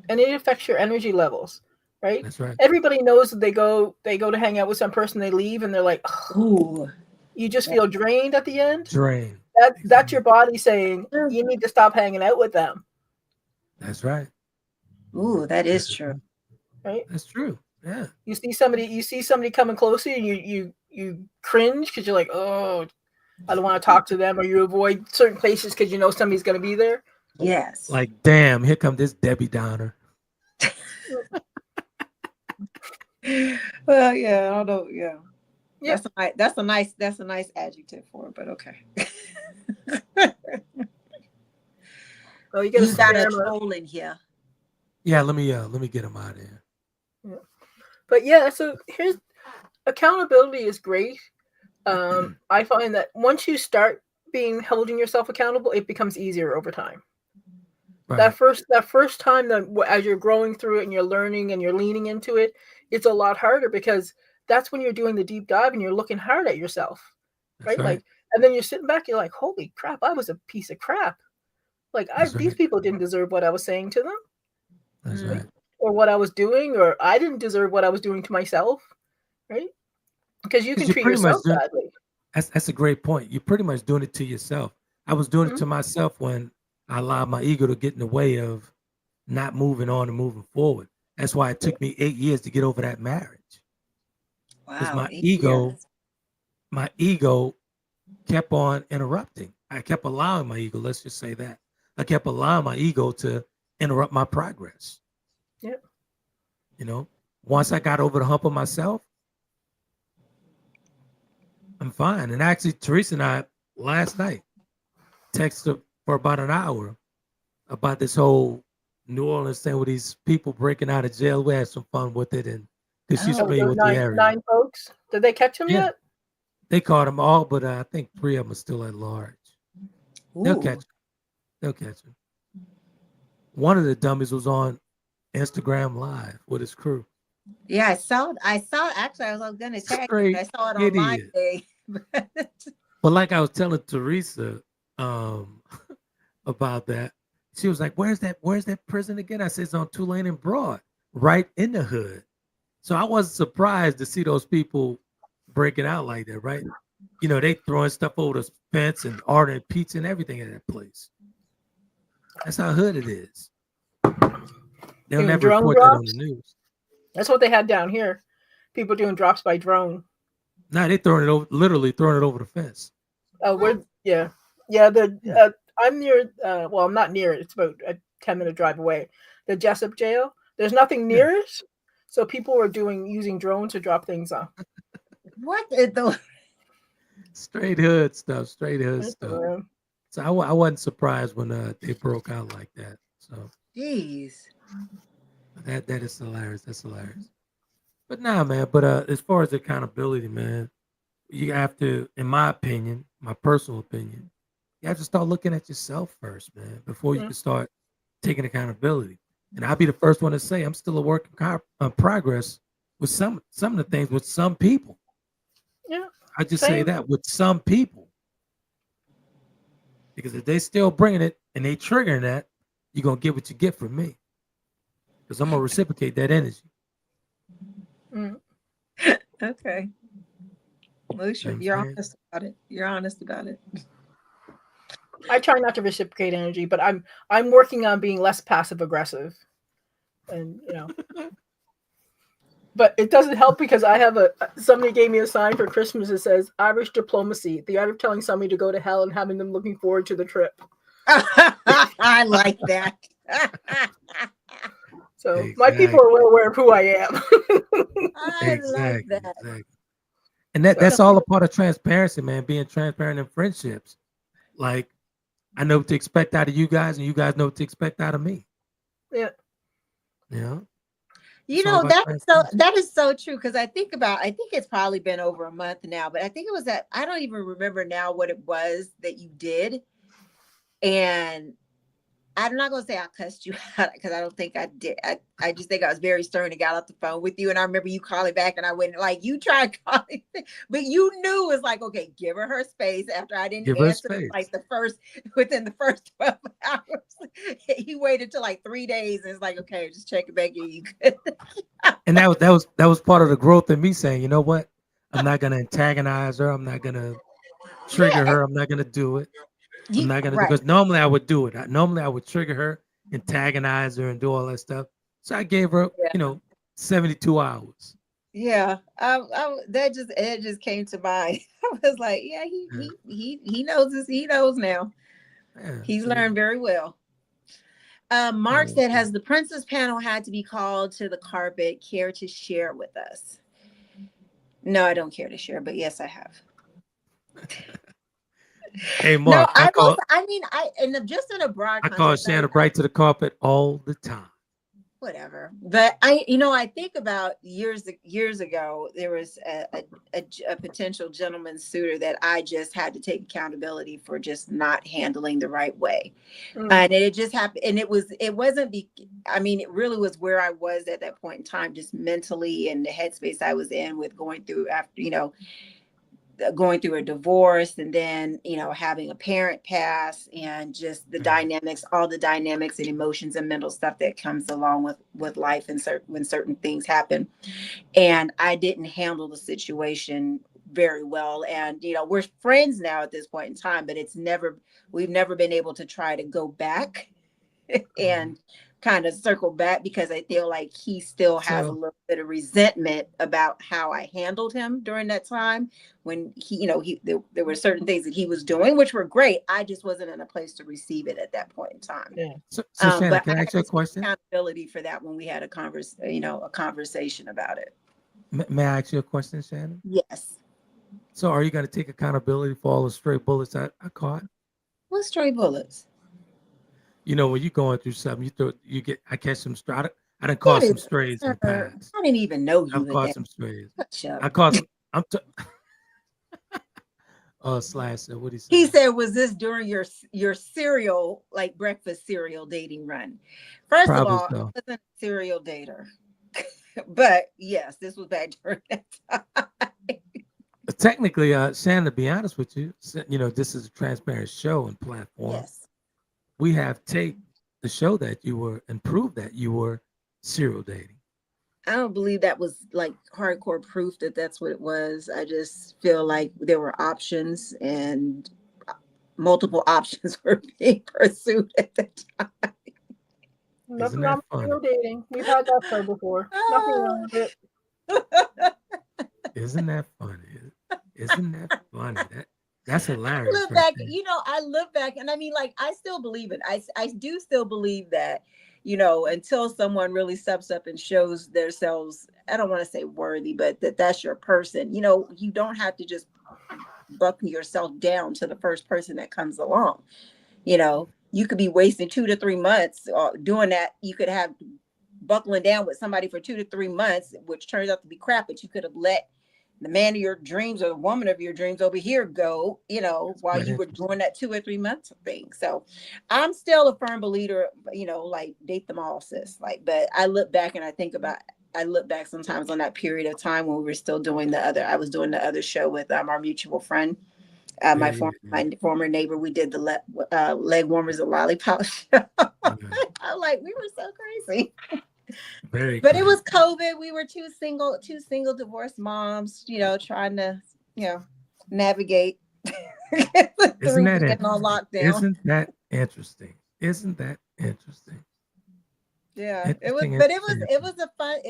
and it affects your energy levels. Right? That's right. Everybody knows that they go to hang out with some person, they leave and they're like, ooh, you just feel drained at the end. Drained. That's your body saying you need to stop hanging out with them. That's right. Ooh, that is true. Right? That's true. Yeah. You see somebody coming closer and you cringe because you're like, oh, I don't want to talk to them, or you avoid certain places because you know somebody's going to be there. Yes. Like, damn, here come this Debbie Downer. Well, yeah, I don't know. Yeah. That's a nice adjective for it, but okay. Well, you got a troll in here. Yeah, let me get him out of here. Yeah. But yeah, so here's accountability is great. I find that once you start holding yourself accountable, it becomes easier over time. Right. That first time that as you're growing through it and you're learning and you're leaning into it, it's a lot harder because that's when you're doing the deep dive and you're looking hard at yourself, right? Like, and then you're sitting back, you're like, holy crap, I was a piece of crap. Like these people didn't deserve what I was saying to them. That's right. Or what I was doing, or I didn't deserve what I was doing to myself, right? Because you can treat yourself badly. That's a great point. You're pretty much doing it to yourself. I was doing it to myself when I allowed my ego to get in the way of not moving on and moving forward. That's why it took me 8 years to get over that marriage. Because my ego kept on interrupting. I kept allowing my ego, let's just say that. I kept allowing my ego to interrupt my progress. Yeah. You know, once I got over the hump of myself, I'm fine. And actually, Teresa and I last night texted for about an hour about this whole New Orleans thing with these people breaking out of jail. We had some fun with it, and because she's familiar with the area. 9 folks. Did they catch them yet? They caught them all, but I think 3 of them are still at large. Ooh. They'll catch them. One of the dummies was on Instagram Live with his crew. Yeah, I saw. Actually, I was going to tag you. I saw it on my day. But like I was telling Teresa about that, she was like, "Where's that prison again?" I said, "It's on Tulane and Broad, right in the hood." So I wasn't surprised to see those people breaking out like that, right? You know, they throwing stuff over the fence and ordering pizza and everything in that place. That's how hood it is. They'll never report that on the news. That's what they had down here. People doing drops by drone. No, they literally throwing it over the fence. I'm near. Well, I'm not near it. It's about a 10-minute drive away. The Jessup jail. There's nothing near it, so people were using drones to drop things off. What the? Straight hood stuff. So I wasn't surprised when they broke out like that. So jeez, that is hilarious. That's hilarious. But nah, man. But as far as accountability, man, you have to, in my opinion, my personal opinion, you have to start looking at yourself first, man, before you can start taking accountability. And I'll be the first one to say I'm still a work in progress with some of the things with some people. Yeah, I just say that with some people, because if they still bringing it and they triggering that, you're gonna get what you get from me, because I'm gonna reciprocate that energy. Okay. Well, you're honest about it. You're honest about it. I try not to reciprocate energy, but I'm working on being less passive aggressive, and but it doesn't help because I have somebody gave me a sign for Christmas that says Irish diplomacy, the art of telling somebody to go to hell and having them looking forward to the trip. I like that. So my people are well aware of who I am. I like that. Exactly. And that's all a part of transparency, man. Being transparent in friendships. Like, I know what to expect out of you guys, and you guys know what to expect out of me. Yeah. Yeah. That is so true, because I think it's probably been over a month now, but I think it was I don't even remember now what it was that you did. And I'm not going to say I cussed you out, because I don't think I did. I just think I was very stern and got off the phone with you. And I remember you calling back, and I went like, you tried calling, but you knew it was like, okay, give her space. After I didn't answer like within the first 12 hours, he waited till like 3 days. And it's like, okay, just check it back. You good. And that was part of the growth in me saying, you know what? I'm not going to antagonize her. I'm not going to trigger her. I'm not going to do it. I'm not gonna because normally I would do it. Normally I would trigger her, antagonize her, and do all that stuff. So I gave her, 72 hours. Yeah, it just came to mind. I was like, yeah, he knows this. He knows now. Yeah, he's learned very well. Mark said, has the Princess panel had to be called to the carpet? Care to share with us? No, I don't care to share, but yes, I have. Hey, Mark. No, just in a broad. I call Shannon Bright to the carpet all the time. whatever. But I think about years ago, there was a potential gentleman suitor that I just had to take accountability for just not handling the right way. And it just happened. And it really was where I was at that point in time, just mentally, and the headspace I was in with going through going through a divorce, and then having a parent pass, and just the dynamics, all the dynamics and emotions and mental stuff that comes along with life, and when certain things happen. And I didn't handle the situation very well, and we're friends now at this point in time, but we've never been able to try to go back and kind of circle back, because I feel like he still has a little bit of resentment about how I handled him during that time, when there were certain things that he was doing which were great. I just wasn't in a place to receive it at that point in time. Yeah. So Shannon, but can I ask you a question? Accountability for that when we had a conversation about it. May I ask you a question, Shannon? Yes. So are you going to take accountability for all the stray bullets I caught? What stray bullets? When you're going through something, I catch some strays. I done caught some strays in the past. I didn't even know you. I've caught some strays. Shut up. I caught some. Slash said, what did he say? He said, was this during your cereal, like breakfast cereal dating run? First Probably of all, so. I wasn't a cereal dater. But yes, this was back during that time. Technically, Shannon, to be honest with you, this is a transparent show and platform. Yes. We have taped the show that you were, and proved that you were serial dating. I don't believe that was like hardcore proof that that's what it was. I just feel like there were options, and multiple options were being pursued at the time. Nothing wrong with serial dating. We've had that show before. Nothing wrong with it. Isn't that funny? Isn't that funny? That's hilarious. I look back and I still believe it. I do still believe that, until someone really steps up and shows themselves, I don't want to say worthy, but that's your person. You don't have to just buckle yourself down to the first person that comes along. You could be wasting 2 to 3 months doing that. You could have buckling down with somebody for 2 to 3 months, which turns out to be crap, but you could have let the man of your dreams or the woman of your dreams over here go, while you were doing that 2 or 3 months thing. So I'm still a firm believer, like date them all, sis. But I look back and I look back sometimes on that period of time when we were still doing I was doing the other show with our mutual friend, my former neighbor. We did the leg warmers and lollipop show. I'm like, we were so crazy. But it was COVID. We were two single divorced moms, trying to, navigate. Isn't that on lockdown? Isn't that interesting? Yeah, it was. But it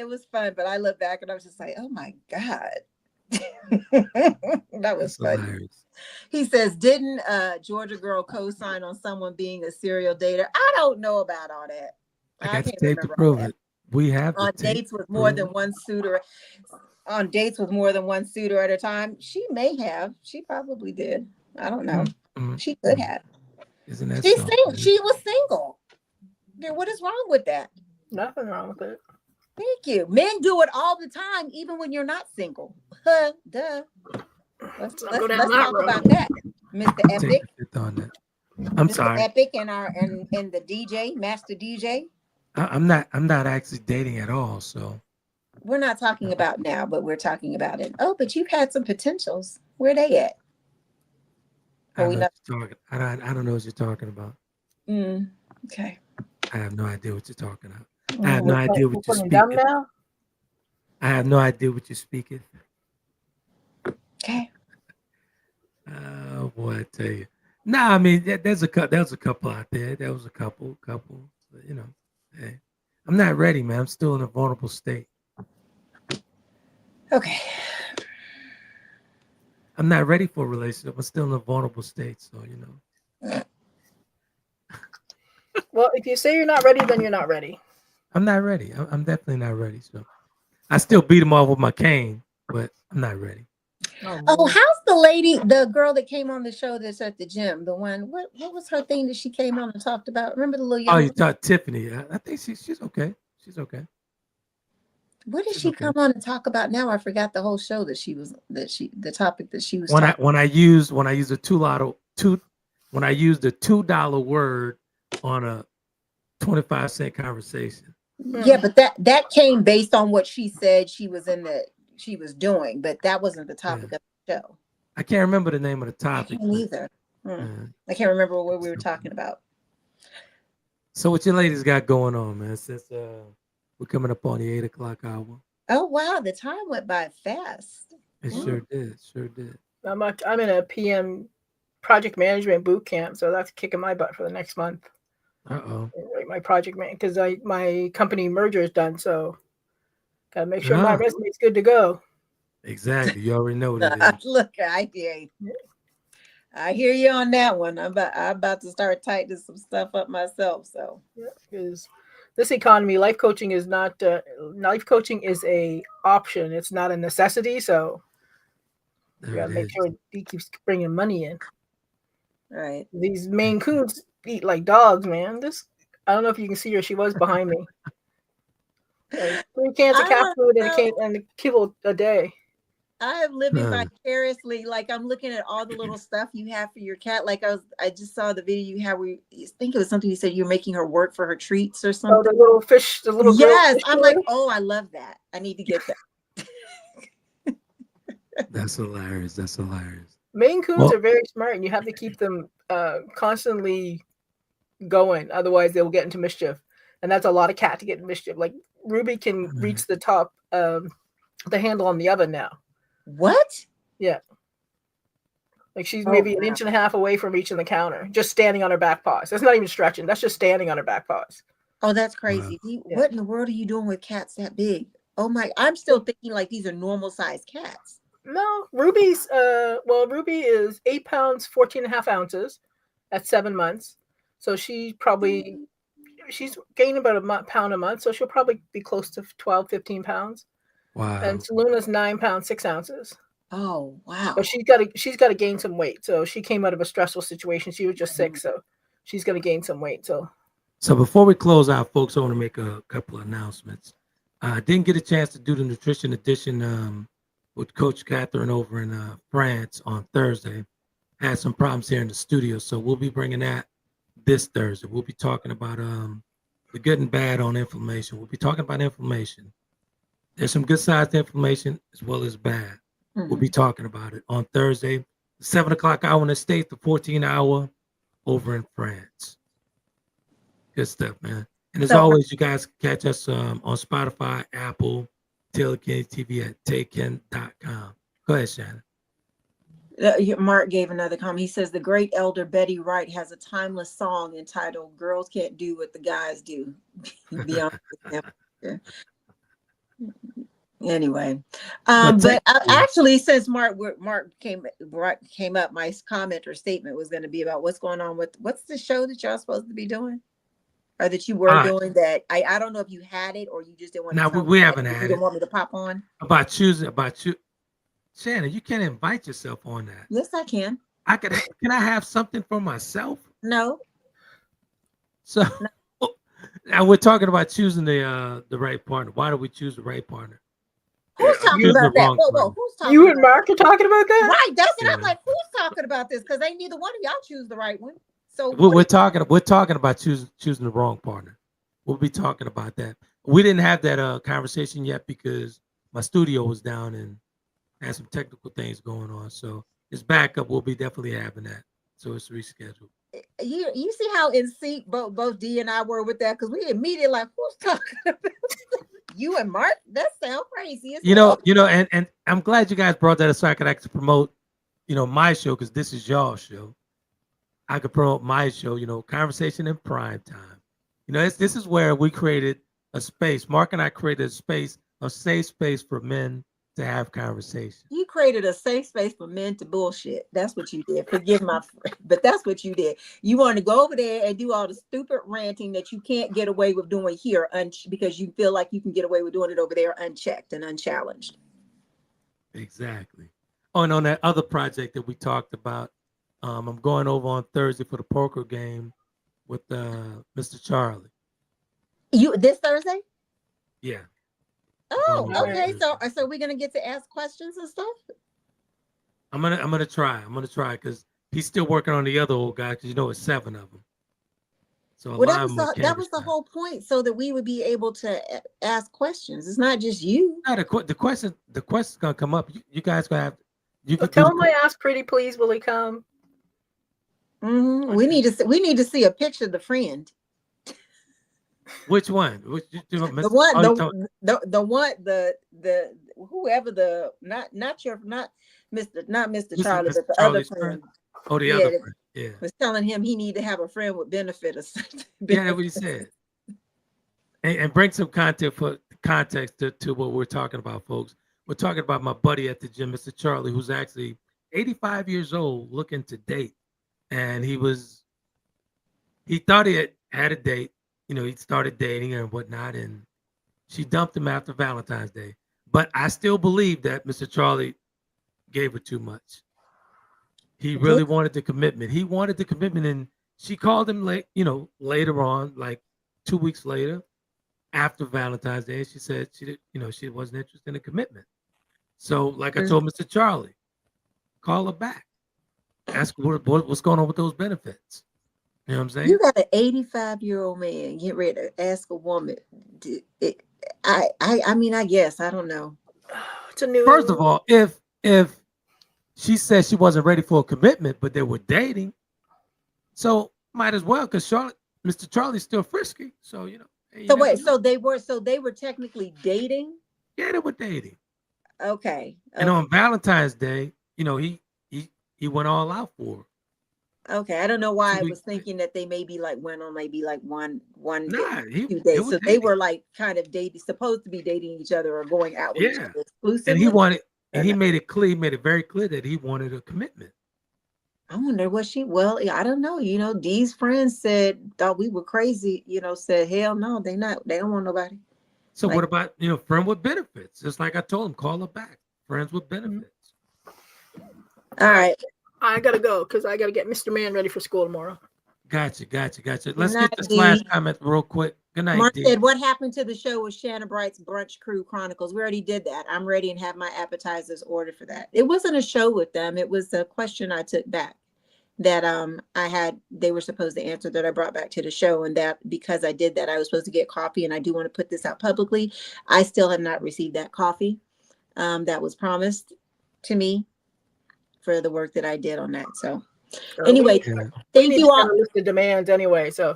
was fun. But I look back and I was just like, oh my God, that was fun. Hilarious. He says, didn't Georgia girl co-sign on someone being a serial dater? I don't know about all that. I got tape to prove it. We have on dates with more than one suitor. On dates with more than one suitor at a time. She may have. She probably did. I don't know. She could have. Isn't that She was single. What is wrong with that? Nothing wrong with it. Thank you. Men do it all the time, even when you're not single. Duh. Let's talk about that, Mr. Epic. I'm sorry. Mr. Epic and the DJ, Master DJ. I'm not actually dating at all, so we're not talking about now, but we're talking about it. Oh, but you've had some potentials. Where they at? I don't know what you're talking about. Okay. I have no idea what you're talking about. I have no idea what you're speaking. I have no idea what you're speaking. Okay. Oh boy, I tell you. I mean, there's a couple out there. There was a couple. Hey, I'm not ready, man. I'm still in a vulnerable state. Okay. I'm not ready for a relationship. I'm still in a vulnerable state, so Well, if you say you're not ready, then you're not ready. I'm not ready. I'm definitely not ready. So I still beat him off with my cane, but I'm not ready. Oh, how's the girl that came on the show that's at the gym? The one, what was her thing that she came on and talked about? Remember the little young you thought Tiffany. I think she's okay. She's okay. What did she come on and talk about now? I forgot the whole show the topic that she was when talking. When I use the $2 word on a 25-cent conversation. Yeah, but that came based on what she said she was doing, but that wasn't the topic of the show. I can't remember the name of the topic. I can't either. I can't remember what we were talking about. So what you ladies got going on, man? Since we're coming up on the 8 o'clock hour. Oh wow, the time went by fast. It sure did. I'm in a PM project management boot camp, so that's kicking my butt for the next month. My project man, because my company merger is done, so gotta make sure my resume is good to go. Exactly, you already know what it is. Look, I hear you on that one. I'm about to start tightening some stuff up myself. So because this economy, life coaching is not life coaching is a option. It's not a necessity. So you gotta make sure he keeps bringing money in. Right. These Maine Coons eat like dogs, man. I don't know if you can see her. She was behind me. Like 3 cans of cat food and a kibble a day. I am living vicariously. Like I'm looking at all the little stuff you have for your cat. Like I just saw the video you had where I think it was something you said you're making her work for her treats or something. Oh, the little fish, the little yes. I'm like, oh, I love that. I need to get that. That's hilarious. Maine Coons are very smart, and you have to keep them constantly going. Otherwise, they will get into mischief, and that's a lot of cat to get in mischief. Like Ruby can reach the top, the handle on the oven now. What? Yeah. Like she's maybe an inch and a half away from reaching the counter, just standing on her back paws. That's not even stretching. That's just standing on her back paws. Oh, that's crazy. What in the world are you doing with cats that big? Oh my! I'm still thinking like these are normal sized cats. No, Ruby's Ruby is 8 pounds, 14 and a half ounces at 7 months. So she's gaining about a pound a month. So she'll probably be close to 12, 15 pounds. Wow. And Luna's 9 pounds, 6 ounces. Oh, wow. But she's got to gain some weight. So she came out of a stressful situation. She was just sick. So she's going to gain some weight. So before we close out, folks, I want to make a couple of announcements. I didn't get a chance to do the nutrition edition with Coach Catherine over in France on Thursday. Had some problems here in the studio, so we'll be bringing that this Thursday. We'll be talking about the good and bad on inflammation. We'll be talking about inflammation. There's some good sides to inflammation as well as bad. We'll be talking about it on Thursday, the 7 o'clock hour in the States, the 14 hour over in France. Good stuff, man. And as always, you guys can catch us on Spotify, Apple, Taylor Kennedy TV at taken.com. Go ahead, Shannon. Mark gave another comment. He says the great elder Betty Wright has a timeless song entitled "Girls Can't Do What the Guys Do." Beyond anyway, but actually, since Mark came up, my comment or statement was going to be about what's going on with what's the show that y'all supposed to be doing. Or that you were doing that. I don't know if you had it or you just didn't want to. No, we haven't had it. You didn't want me to pop on? About you. Shannon, you can't invite yourself on that. Yes, I can. Can I have something for myself? No. So now we're talking about choosing the right partner. Why do we choose the right partner? Who's talking about that? Whoa, who's talking you and Mark are talking about that? Right, that's it. I'm like, who's talking about this? Because ain't neither one of y'all choose the right one. So we're talking about choosing the wrong partner. We'll be talking about that. We didn't have that conversation yet because my studio was down and had some technical things going on. So it's back up. We'll be definitely having that. So it's rescheduled. You see how in sync both D and I were with that, because we immediately like, who's talking about you and Mark? That sounds crazy. You know, and I'm glad you guys brought that up so I could actually promote, my show, because this is y'all's show. I could promote my show, Conversation in Prime Time. This is where we created a space. Mark and I created a safe space for men to have conversation. You created a safe space for men to bullshit. That's what you did. Forgive my friend, but that's what you did. You wanted to go over there and do all the stupid ranting that you can't get away with doing here because you feel like you can get away with doing it over there unchecked and unchallenged. Exactly. Oh, and on that other project that we talked about, I'm going over on Thursday for the poker game with Mr. Charlie. You this Thursday? Yeah. Oh, okay. So we're gonna get to ask questions and stuff. I'm gonna try because he's still working on the other old guy, because it's 7 of them. So that was the whole point, so that we would be able to ask questions. It's not just you. No, the question's gonna come up. You guys gonna have. You can tell him I asked pretty please. Will he come? Mm-hmm. Okay. We need to see a picture of the friend. Which one? The Mr. Charlie, but the other friend. Oh, the other friend. Yeah. Was telling him he need to have a friend with benefit or something. Yeah, that's what he said. And bring some context to what we're talking about, folks. We're talking about my buddy at the gym, Mr. Charlie, who's actually 85 years old, looking to date. And he thought he had a date. He started dating and whatnot, and she dumped him after Valentine's Day. But I still believe that Mr. Charlie gave her too much. He really wanted the commitment. He wanted the commitment, and she called him later on, like 2 weeks later, after Valentine's Day. And she said she wasn't interested in a commitment. So, like I told Mr. Charlie, call her back. Ask her what's going on with those benefits. You know what I'm saying? You got an 85-year-old man get ready to ask a woman. I mean, I guess I don't know. First of all, if she said she wasn't ready for a commitment, but they were dating, so might as well, because Mr. Charlie's still frisky. So So they were technically dating. Yeah, they were dating. Okay. And on Valentine's Day, he went all out for her. Okay, I don't know why I was thinking that they maybe went on one day, 2 days. So they were like kind of supposed to be dating each other or going out with each other exclusively. And he made it very clear that he wanted a commitment. I wonder I don't know. Dee's friends thought we were crazy, said, hell no, they don't want nobody. So what about, friend with benefits? Just like I told him, call her back. Friends with benefits. All right. I gotta go because I gotta get Mr. Man ready for school tomorrow. Gotcha. Let's get this last comment real quick. Good night. Mark said, what happened to the show with Shannon Bright's Brunch Crew Chronicles? We already did that. I'm ready and have my appetizers ordered for that. It wasn't a show with them. It was a question I took back that they were supposed to answer, that I brought back to the show, and that because I did that, I was supposed to get coffee, and I do want to put this out publicly. I still have not received that coffee that was promised to me for the work that I did on that. So anyway, thank you all. List the demands anyway. So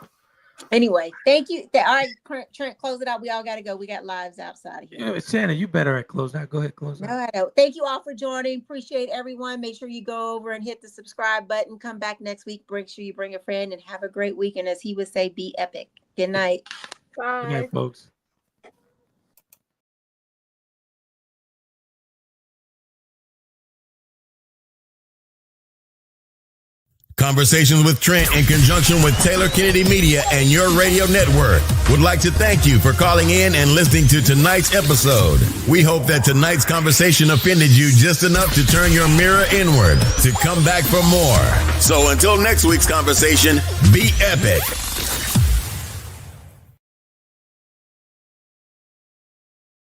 anyway, thank you. All right, Trent, close it out. We all got to go. We got lives outside of here. Yeah, Shannon, you better at close out. Go ahead, close out. No, I don't. Thank you all for joining. Appreciate everyone. Make sure you go over and hit the subscribe button. Come back next week. Make sure you bring a friend and have a great week. And as he would say, be epic. Good night. Bye. Good night, folks. Conversations with Trent in conjunction with Taylor Kennedy Media and your radio network would like to thank you for calling in and listening to tonight's episode. We hope that tonight's conversation offended you just enough to turn your mirror inward to come back for more. So until next week's conversation, be epic.